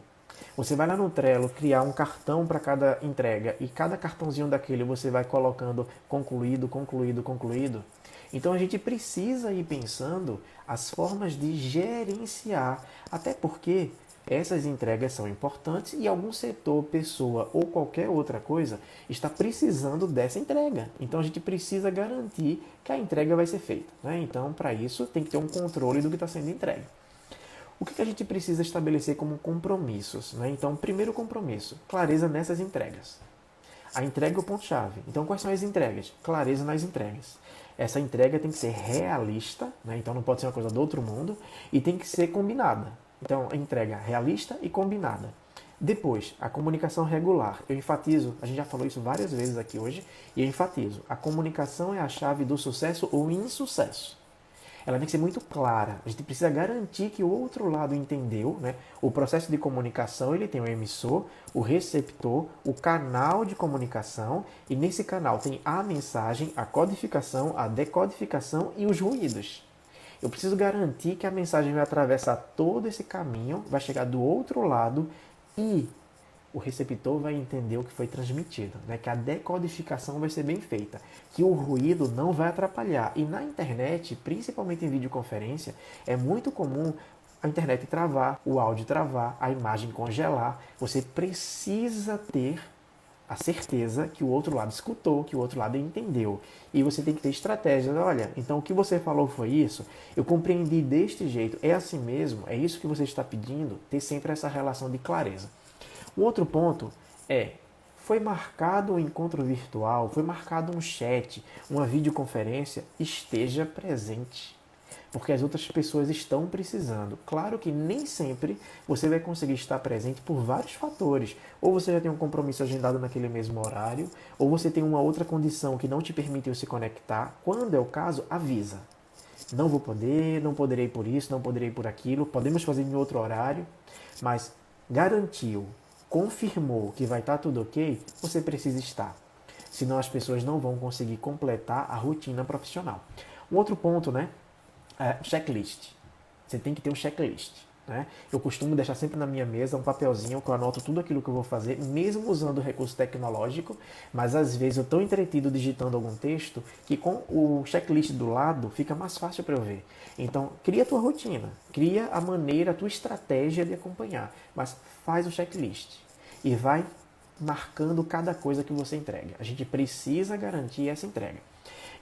Você vai lá no Trello criar um cartão para cada entrega e cada cartãozinho daquele você vai colocando concluído, concluído, concluído. Então a gente precisa ir pensando as formas de gerenciar, até porque essas entregas são importantes e algum setor, pessoa ou qualquer outra coisa está precisando dessa entrega. Então a gente precisa garantir que a entrega vai ser feita, né? Então, para isso, tem que ter um controle do que está sendo entregue. O que a gente precisa estabelecer como compromissos, né? Então, primeiro compromisso, clareza nessas entregas. A entrega é o ponto-chave. Então, quais são as entregas? Clareza nas entregas. Essa entrega tem que ser realista, né? Então não pode ser uma coisa do outro mundo, e tem que ser combinada. Então, a entrega realista e combinada. Depois, a comunicação regular. Eu enfatizo, a gente já falou isso várias vezes aqui hoje, e eu enfatizo, a comunicação é a chave do sucesso ou insucesso. Ela tem que ser muito clara. A gente precisa garantir que o outro lado entendeu, né? O processo de comunicação, ele tem o emissor, o receptor, o canal de comunicação, e nesse canal tem a mensagem, a codificação, a decodificação e os ruídos. Eu preciso garantir que a mensagem vai atravessar todo esse caminho, vai chegar do outro lado e o receptor vai entender o que foi transmitido, né? Que a decodificação vai ser bem feita, que o ruído não vai atrapalhar. E na internet, principalmente em videoconferência, é muito comum a internet travar, o áudio travar, a imagem congelar. Você precisa ter a certeza que o outro lado escutou, que o outro lado entendeu. E você tem que ter estratégias. Olha, então o que você falou foi isso, eu compreendi deste jeito, é assim mesmo, é isso que você está pedindo, ter sempre essa relação de clareza. Um outro ponto foi marcado um encontro virtual, foi marcado um chat, uma videoconferência, esteja presente. Porque as outras pessoas estão precisando. Claro que nem sempre você vai conseguir estar presente por vários fatores. Ou você já tem um compromisso agendado naquele mesmo horário, ou você tem uma outra condição que não te permitiu se conectar. Quando é o caso, avisa. Não vou poder, não poderei por isso, não poderei por aquilo, podemos fazer em outro horário, mas garantiu, confirmou que vai estar tudo ok, você precisa estar. Senão as pessoas não vão conseguir completar a rotina profissional. Um outro ponto, né? Checklist. Você tem que ter um checklist. Né? Eu costumo deixar sempre na minha mesa um papelzinho que eu anoto tudo aquilo que eu vou fazer, mesmo usando o recurso tecnológico, mas às vezes eu estou entretido digitando algum texto que com o checklist do lado fica mais fácil para eu ver. Então, cria a tua rotina, cria a maneira, a tua estratégia de acompanhar, mas faz o checklist e vai marcando cada coisa que você entrega. A gente precisa garantir essa entrega.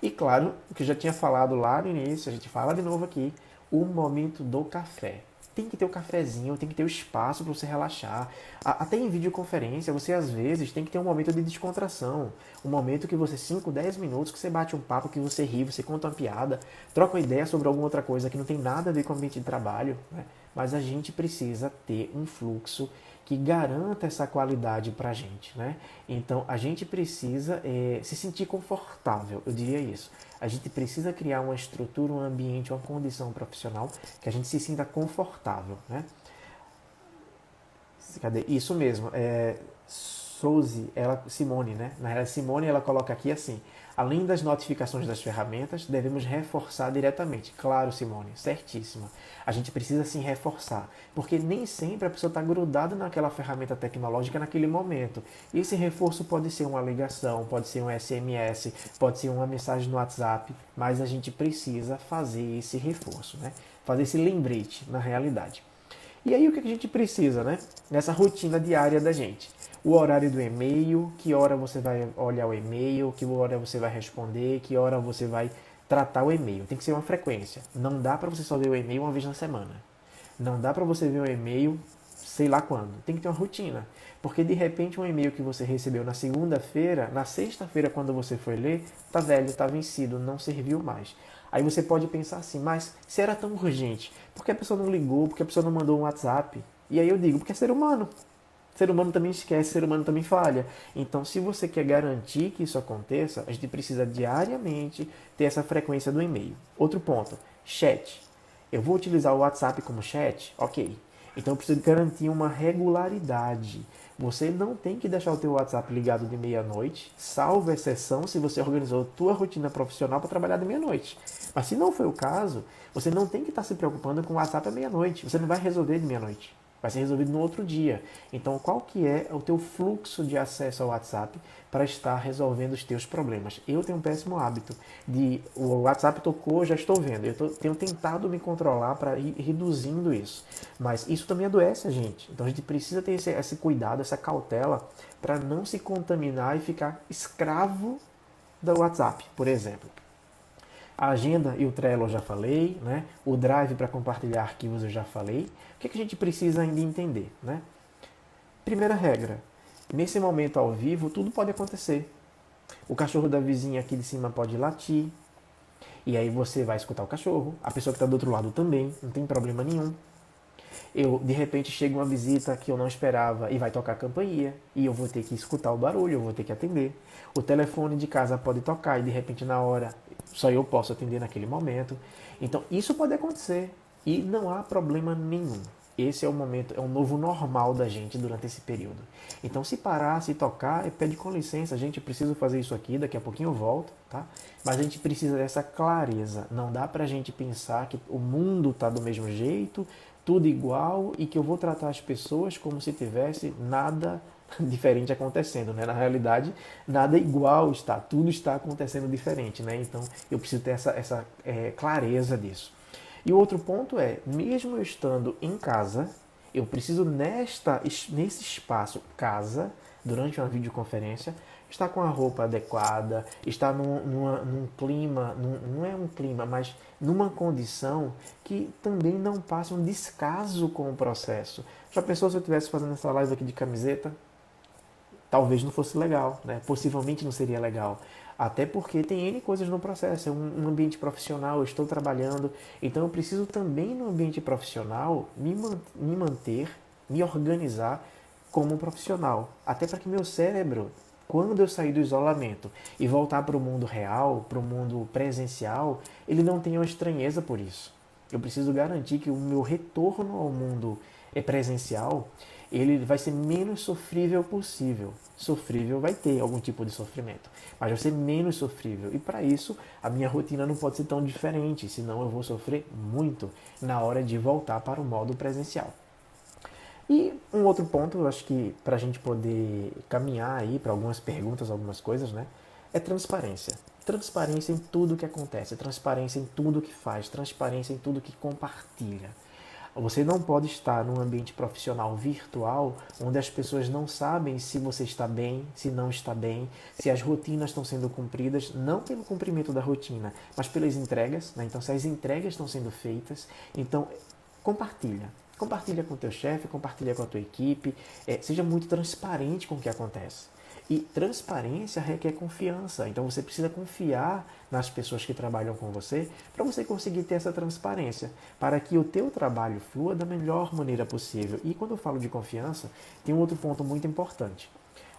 E claro, o que eu já tinha falado lá no início, a gente fala de novo aqui, o momento do café. Tem que ter o cafezinho, tem que ter o espaço para você relaxar. Até em videoconferência, você às vezes tem que ter um momento de descontração. Um momento que você, 5, 10 minutos, que você bate um papo, que você ri, você conta uma piada, troca uma ideia sobre alguma outra coisa que não tem nada a ver com o ambiente de trabalho, né? Mas a gente precisa ter um fluxo que garanta essa qualidade para a gente, né? Então, a gente precisa se sentir confortável, eu diria isso. A gente precisa criar uma estrutura, um ambiente, uma condição profissional que a gente se sinta confortável, né? Cadê? Isso mesmo, Simone, né? Na realidade, Simone, ela coloca aqui assim: além das notificações das ferramentas, devemos reforçar diretamente. Claro, Simone, certíssima. A gente precisa sim reforçar, porque nem sempre a pessoa está grudada naquela ferramenta tecnológica naquele momento. E esse reforço pode ser uma ligação, pode ser um SMS, pode ser uma mensagem no WhatsApp, mas a gente precisa fazer esse reforço, né? Fazer esse lembrete na realidade. E aí o que a gente precisa, né? Nessa rotina diária da gente. O horário do e-mail, que hora você vai olhar o e-mail, que hora você vai responder, que hora você vai tratar o e-mail. Tem que ser uma frequência. Não dá para você só ver o e-mail uma vez na semana. Não dá para você ver o e-mail sei lá quando. Tem que ter uma rotina. Porque de repente um e-mail que você recebeu na segunda-feira, na sexta-feira quando você foi ler, tá velho, tá vencido, não serviu mais. Aí você pode pensar assim, mas se era tão urgente, por que a pessoa não ligou, por que a pessoa não mandou um WhatsApp? E aí eu digo, porque é ser humano. Ser humano também esquece, ser humano também falha. Então, se você quer garantir que isso aconteça, a gente precisa diariamente ter essa frequência do e-mail. Outro ponto, chat. Eu vou utilizar o WhatsApp como chat? Ok. Então, eu preciso garantir uma regularidade. Você não tem que deixar o teu WhatsApp ligado de meia-noite, salvo exceção se você organizou a tua rotina profissional para trabalhar de meia-noite. Mas se não foi o caso, você não tem que estar se preocupando com o WhatsApp à meia-noite. Você não vai resolver de meia-noite. Vai ser resolvido no outro dia. Então, qual que é o teu fluxo de acesso ao WhatsApp para estar resolvendo os teus problemas? Eu tenho um péssimo hábito de o WhatsApp tocou, já estou vendo. Tenho tentado me controlar para ir reduzindo isso. Mas isso também adoece a gente. Então, a gente precisa ter esse cuidado, essa cautela para não se contaminar e ficar escravo do WhatsApp, por exemplo. A agenda e o Trello eu já falei, né? O Drive para compartilhar arquivos eu já falei. O que a gente precisa ainda entender, né? Primeira regra, nesse momento ao vivo tudo pode acontecer. O cachorro da vizinha aqui de cima pode latir, e aí você vai escutar o cachorro. A pessoa que está do outro lado também, não tem problema nenhum. De repente chega uma visita que eu não esperava e vai tocar a campainha e eu vou ter que escutar o barulho, eu vou ter que atender. O telefone de casa pode tocar e de repente na hora só eu posso atender naquele momento. Então isso pode acontecer e não há problema nenhum. Esse é o momento, é um novo normal da gente durante esse período. Então se parar, se tocar, pede com licença, gente, eu preciso fazer isso aqui, daqui a pouquinho eu volto, tá? Mas a gente precisa dessa clareza. Não dá pra gente pensar que o mundo tá do mesmo jeito, tudo igual e que eu vou tratar as pessoas como se tivesse nada diferente acontecendo, né? Na realidade, nada igual está, tudo está acontecendo diferente, né? Então, eu preciso ter essa clareza disso. E o outro ponto é, mesmo eu estando em casa, eu preciso nesse espaço casa, durante uma videoconferência, estar com a roupa adequada, estar num clima, não é um clima, mas numa condição que também não passe um descaso com o processo. Já pensou se eu estivesse fazendo essa live aqui de camiseta? Talvez não fosse legal, né? Possivelmente não seria legal. Até porque tem N coisas no processo, é um ambiente profissional, eu estou trabalhando, então eu preciso também no ambiente profissional me manter, me organizar como um profissional. Até para que meu cérebro, quando eu sair do isolamento e voltar para o mundo real, para o mundo presencial, ele não tenha uma estranheza por isso. Eu preciso garantir que o meu retorno ao mundo presencial ele vai ser menos sofrível possível. Sofrível vai ter algum tipo de sofrimento, mas vai ser menos sofrível. E para isso, a minha rotina não pode ser tão diferente, senão eu vou sofrer muito na hora de voltar para o modo presencial. E um outro ponto, eu acho que para a gente poder caminhar aí para algumas perguntas, algumas coisas, né? É transparência. Transparência em tudo que acontece, transparência em tudo que faz, transparência em tudo que compartilha. Você não pode estar num ambiente profissional virtual onde as pessoas não sabem se você está bem, se não está bem, se as rotinas estão sendo cumpridas, não pelo cumprimento da rotina, mas pelas entregas, né? Então, se as entregas estão sendo feitas, então compartilha. Compartilha com o teu chefe, compartilha com a tua equipe, seja muito transparente com o que acontece. E transparência requer confiança, então você precisa confiar nas pessoas que trabalham com você para você conseguir ter essa transparência, para que o teu trabalho flua da melhor maneira possível. E quando eu falo de confiança, tem um outro ponto muito importante.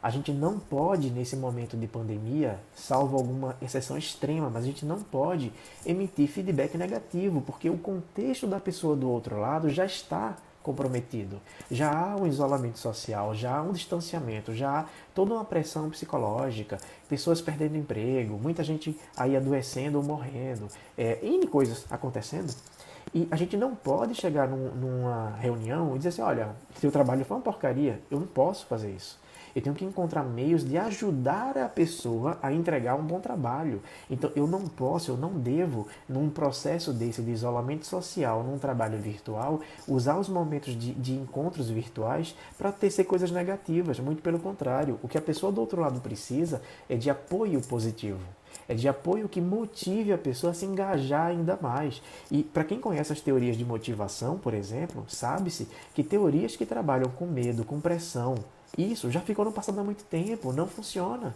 A gente não pode, nesse momento de pandemia, salvo alguma exceção extrema, mas a gente não pode emitir feedback negativo, porque o contexto da pessoa do outro lado já está comprometido. Já há um isolamento social, já há um distanciamento, já há toda uma pressão psicológica, pessoas perdendo emprego, muita gente aí adoecendo ou morrendo, N coisas acontecendo. E a gente não pode chegar numa reunião e dizer assim, olha, seu trabalho foi uma porcaria, eu não posso fazer isso. Eu tenho que encontrar meios de ajudar a pessoa a entregar um bom trabalho. Então, eu não posso, eu não devo, num processo desse de isolamento social, num trabalho virtual, usar os momentos de encontros virtuais para tecer coisas negativas. Muito pelo contrário. O que a pessoa do outro lado precisa é de apoio positivo. É de apoio que motive a pessoa a se engajar ainda mais. E para quem conhece as teorias de motivação, por exemplo, sabe-se que teorias que trabalham com medo, com pressão, isso já ficou no passado há muito tempo, não funciona.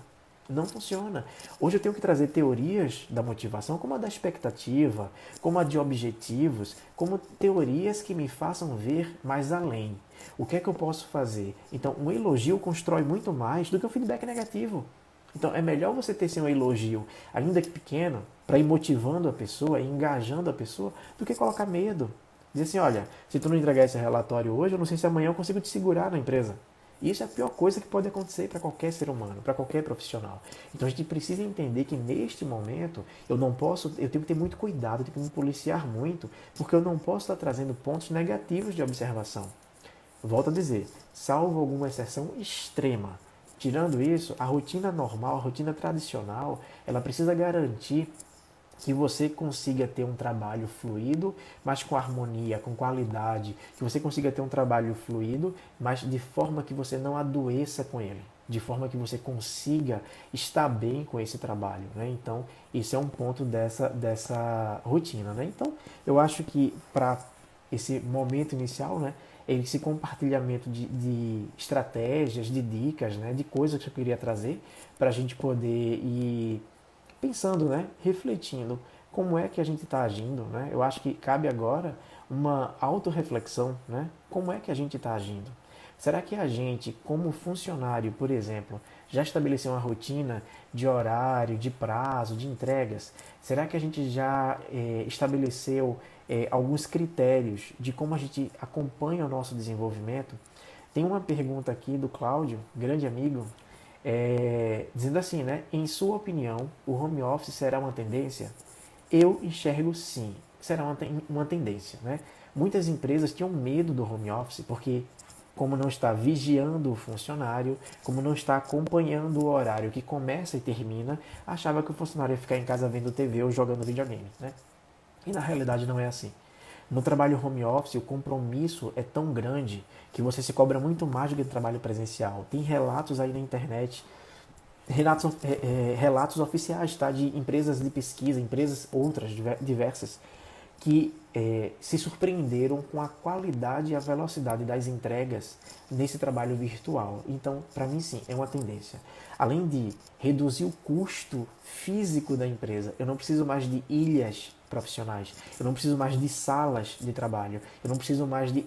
Não funciona. Hoje eu tenho que trazer teorias da motivação como a da expectativa, como a de objetivos, como teorias que me façam ver mais além. O que é que eu posso fazer? Então, um elogio constrói muito mais do que um feedback negativo. Então, é melhor você ter sim um elogio, ainda que pequeno, para ir motivando a pessoa, engajando a pessoa, do que colocar medo. Dizer assim, olha, se tu não entregar esse relatório hoje, eu não sei se amanhã eu consigo te segurar na empresa. Isso é a pior coisa que pode acontecer para qualquer ser humano, para qualquer profissional. Então a gente precisa entender que neste momento eu tenho que ter muito cuidado, eu tenho que me policiar muito, porque eu não posso estar trazendo pontos negativos de observação. Volto a dizer, salvo alguma exceção extrema. Tirando isso, a rotina normal, a rotina tradicional, ela precisa garantir que você consiga ter um trabalho fluido, mas com harmonia, com qualidade, que você consiga ter um trabalho fluido, mas de forma que você não adoeça com ele, de forma que você consiga estar bem com esse trabalho, né? Então, isso é um ponto dessa rotina, né? Então, eu acho que para esse momento inicial, né, esse compartilhamento de estratégias, de dicas, né, de coisas que eu queria trazer para a gente poder ir pensando, né, refletindo como é que a gente está agindo, né? Eu acho que cabe agora uma autorreflexão, né? Como é que a gente está agindo? Será que a gente, como funcionário, por exemplo, já estabeleceu uma rotina de horário, de prazo, de entregas? Será que a gente já estabeleceu alguns critérios de como a gente acompanha o nosso desenvolvimento? Tem uma pergunta aqui do Cláudio, grande amigo, dizendo assim, né? Em sua opinião, o home office será uma tendência? Eu enxergo sim, será uma tendência, né? Muitas empresas tinham medo do home office porque como não está vigiando o funcionário, como não está acompanhando o horário que começa e termina, achava que o funcionário ia ficar em casa vendo TV ou jogando videogame, né? E na realidade não é assim. No trabalho home office, o compromisso é tão grande que você se cobra muito mais do que no trabalho presencial. Tem relatos aí na internet, relatos oficiais, tá, de empresas de pesquisa, empresas outras, diversas, que se surpreenderam com a qualidade e a velocidade das entregas nesse trabalho virtual. Então, para mim, sim, é uma tendência. Além de reduzir o custo físico da empresa, eu não preciso mais de ilhas profissionais, eu não preciso mais de salas de trabalho, eu não preciso mais de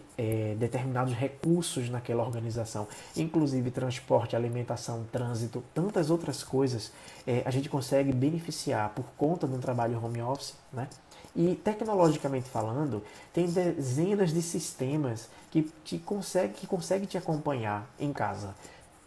determinados recursos naquela organização, inclusive transporte, alimentação, trânsito, tantas outras coisas a gente consegue beneficiar por conta de um trabalho home office, né? E tecnologicamente falando, tem dezenas de sistemas que consegue te acompanhar em casa.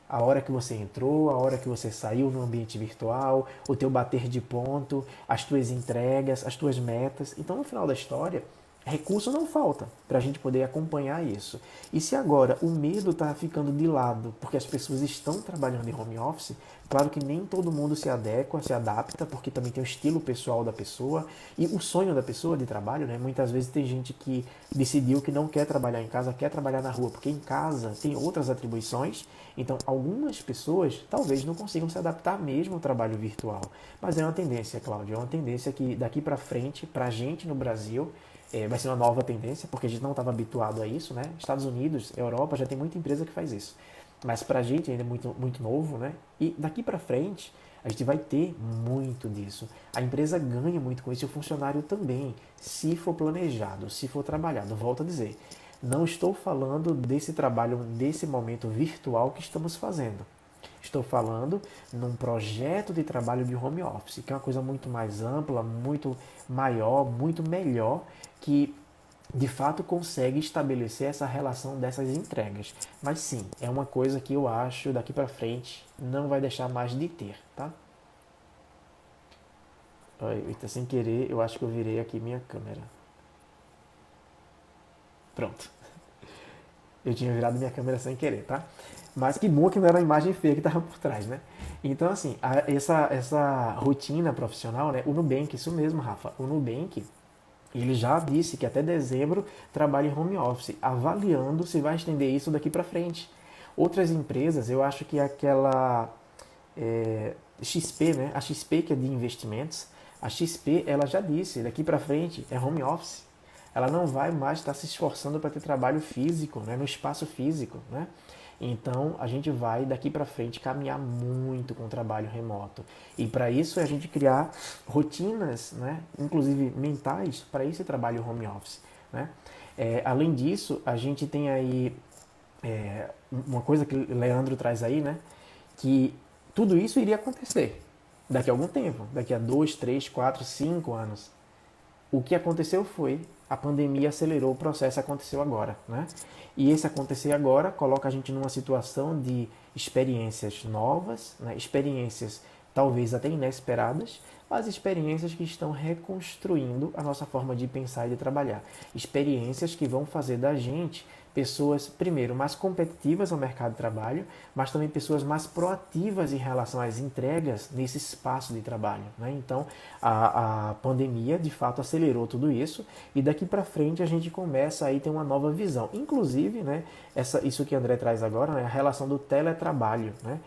A hora que você entrou, a hora que você saiu no ambiente virtual, o teu bater de ponto, as tuas entregas, as tuas metas. Então, no final da história, recurso não falta para a gente poder acompanhar isso. E se agora o medo está ficando de lado porque as pessoas estão trabalhando em home office, claro que nem todo mundo se adequa, se adapta, porque também tem o estilo pessoal da pessoa e o sonho da pessoa de trabalho, né? Muitas vezes tem gente que decidiu que não quer trabalhar em casa, quer trabalhar na rua, porque em casa tem outras atribuições. Então, algumas pessoas talvez não consigam se adaptar mesmo ao trabalho virtual. Mas é uma tendência, Cláudio, é uma tendência que daqui para frente, para a gente no Brasil, vai ser uma nova tendência, porque a gente não estava habituado a isso, né? Estados Unidos, Europa, já tem muita empresa que faz isso. Mas para a gente ainda é muito, muito novo, né? E daqui para frente, a gente vai ter muito disso. A empresa ganha muito com isso e o funcionário também, se for planejado, se for trabalhado. Volto a dizer, não estou falando desse trabalho, desse momento virtual que estamos fazendo. Estou falando num projeto de trabalho de home office, que é uma coisa muito mais ampla, muito maior, muito melhor, que de fato consegue estabelecer essa relação dessas entregas. Mas sim, é uma coisa que eu acho daqui para frente não vai deixar mais de ter, tá? Eita, sem querer, eu acho que eu virei aqui minha câmera. Pronto. Eu tinha virado minha câmera sem querer, tá? Mas que bom que não era a imagem feia que estava por trás, né? Então, assim, essa rotina profissional, né? O Nubank, isso mesmo, Rafa. O Nubank, ele já disse que até dezembro trabalha em home office, avaliando se vai estender isso daqui para frente. Outras empresas, eu acho que aquela XP, né? A XP que é de investimentos, a XP ela já disse, daqui para frente é home office. Ela não vai mais estar se esforçando para ter trabalho físico, né? No espaço físico, né? Então a gente vai daqui para frente caminhar muito com o trabalho remoto. E para isso é a gente criar rotinas, né? Inclusive mentais, para esse trabalho home office, né? Além disso, a gente tem aí uma coisa que o Leandro traz aí, né? Que tudo isso iria acontecer daqui a algum tempo, daqui a 2, 3, 4, 5 anos. O que aconteceu foi a pandemia acelerou o processo, aconteceu agora, né? E esse acontecer agora coloca a gente numa situação de experiências novas, né? Experiências talvez até inesperadas, mas experiências que estão reconstruindo a nossa forma de pensar e de trabalhar. Experiências que vão fazer da gente pessoas, primeiro, mais competitivas ao mercado de trabalho, mas também pessoas mais proativas em relação às entregas nesse espaço de trabalho, né? Então, a pandemia, de fato, acelerou tudo isso e daqui para frente a gente começa aí a ter uma nova visão. Inclusive, né, isso que o André traz agora, né, a relação do teletrabalho, né?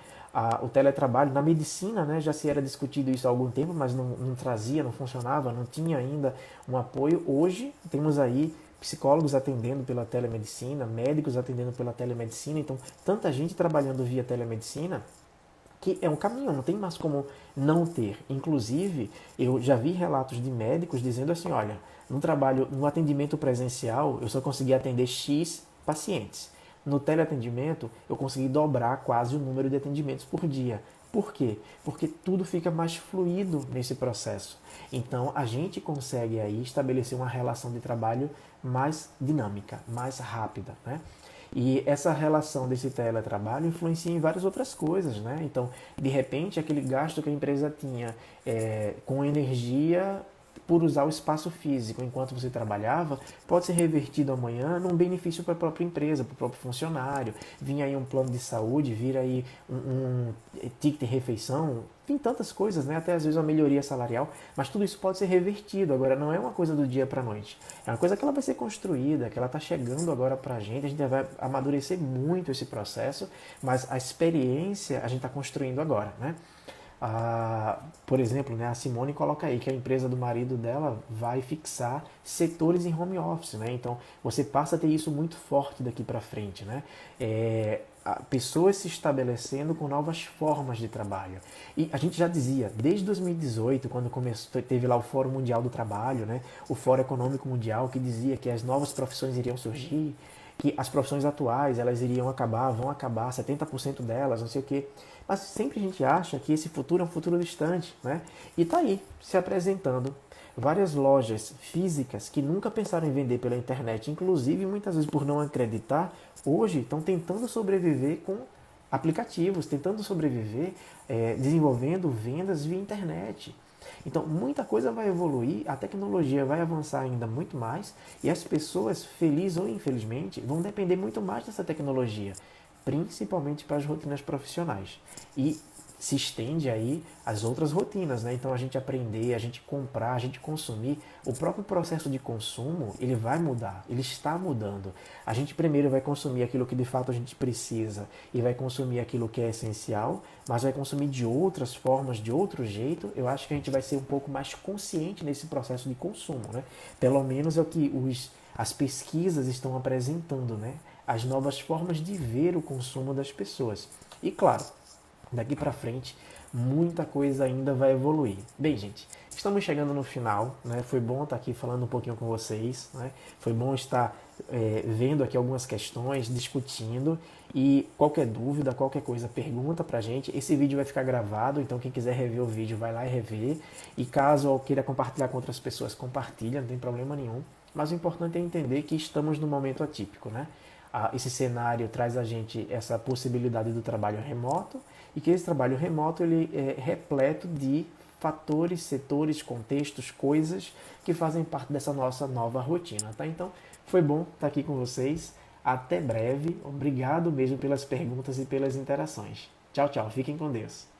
O teletrabalho, na medicina, né, já se era discutido isso há algum tempo, mas não trazia, não funcionava, não tinha ainda um apoio. Hoje, temos aí psicólogos atendendo pela telemedicina, médicos atendendo pela telemedicina, então tanta gente trabalhando via telemedicina que é um caminho, não tem mais como não ter. Inclusive, eu já vi relatos de médicos dizendo assim, olha, no atendimento presencial, eu só consegui atender X pacientes. No teleatendimento, eu consegui dobrar quase o número de atendimentos por dia. Por quê? Porque tudo fica mais fluido nesse processo. Então, a gente consegue aí estabelecer uma relação de trabalho mais dinâmica, mais rápida, né? E essa relação desse teletrabalho influencia em várias outras coisas, né? Então, de repente, aquele gasto que a empresa tinha com energia por usar o espaço físico enquanto você trabalhava, pode ser revertido amanhã num benefício para a própria empresa, para o próprio funcionário. Vinha aí um plano de saúde, vira aí um ticket de refeição, tem tantas coisas, né? Até às vezes uma melhoria salarial, mas tudo isso pode ser revertido. Agora, não é uma coisa do dia para a noite. É uma coisa que ela vai ser construída, que ela está chegando agora para a gente vai amadurecer muito esse processo, mas a experiência a gente está construindo agora, né? Por exemplo, né, a Simone coloca aí que a empresa do marido dela vai fixar setores em home office, né? Então você passa a ter isso muito forte daqui para frente, né? Pessoas se estabelecendo com novas formas de trabalho. E a gente já dizia, desde 2018, quando teve lá o Fórum Mundial do Trabalho, né? O Fórum Econômico Mundial, que dizia que as novas profissões iriam surgir, que as profissões atuais elas iriam acabar, vão acabar, 70% delas, não sei o quê. Mas sempre a gente acha que esse futuro é um futuro distante, né? E está aí, se apresentando várias lojas físicas que nunca pensaram em vender pela internet, inclusive muitas vezes por não acreditar, hoje estão tentando sobreviver com aplicativos, tentando sobreviver desenvolvendo vendas via internet. Então, muita coisa vai evoluir, a tecnologia vai avançar ainda muito mais e as pessoas, felizes ou infelizmente, vão depender muito mais dessa tecnologia, principalmente para as rotinas profissionais. E se estende aí às outras rotinas, né? Então a gente aprender, a gente comprar, a gente consumir, o próprio processo de consumo, ele vai mudar, ele está mudando. A gente primeiro vai consumir aquilo que de fato a gente precisa e vai consumir aquilo que é essencial, mas vai consumir de outras formas, de outro jeito. Eu acho que a gente vai ser um pouco mais consciente nesse processo de consumo, né? Pelo menos é o que as pesquisas estão apresentando, né? As novas formas de ver o consumo das pessoas. E claro, daqui para frente, muita coisa ainda vai evoluir. Bem, gente, estamos chegando no final, né? Foi bom estar aqui falando um pouquinho com vocês, né? Foi bom estar vendo aqui algumas questões, discutindo, e qualquer dúvida, qualquer coisa, pergunta pra gente. Esse vídeo vai ficar gravado, então quem quiser rever o vídeo vai lá e rever. E caso eu queira compartilhar com outras pessoas, compartilha, não tem problema nenhum. Mas o importante é entender que estamos num momento atípico, né? Esse cenário traz a gente essa possibilidade do trabalho remoto, e que esse trabalho remoto ele é repleto de fatores, setores, contextos, coisas que fazem parte dessa nossa nova rotina, tá? Então, foi bom estar aqui com vocês. Até breve. Obrigado mesmo pelas perguntas e pelas interações. Tchau, tchau. Fiquem com Deus.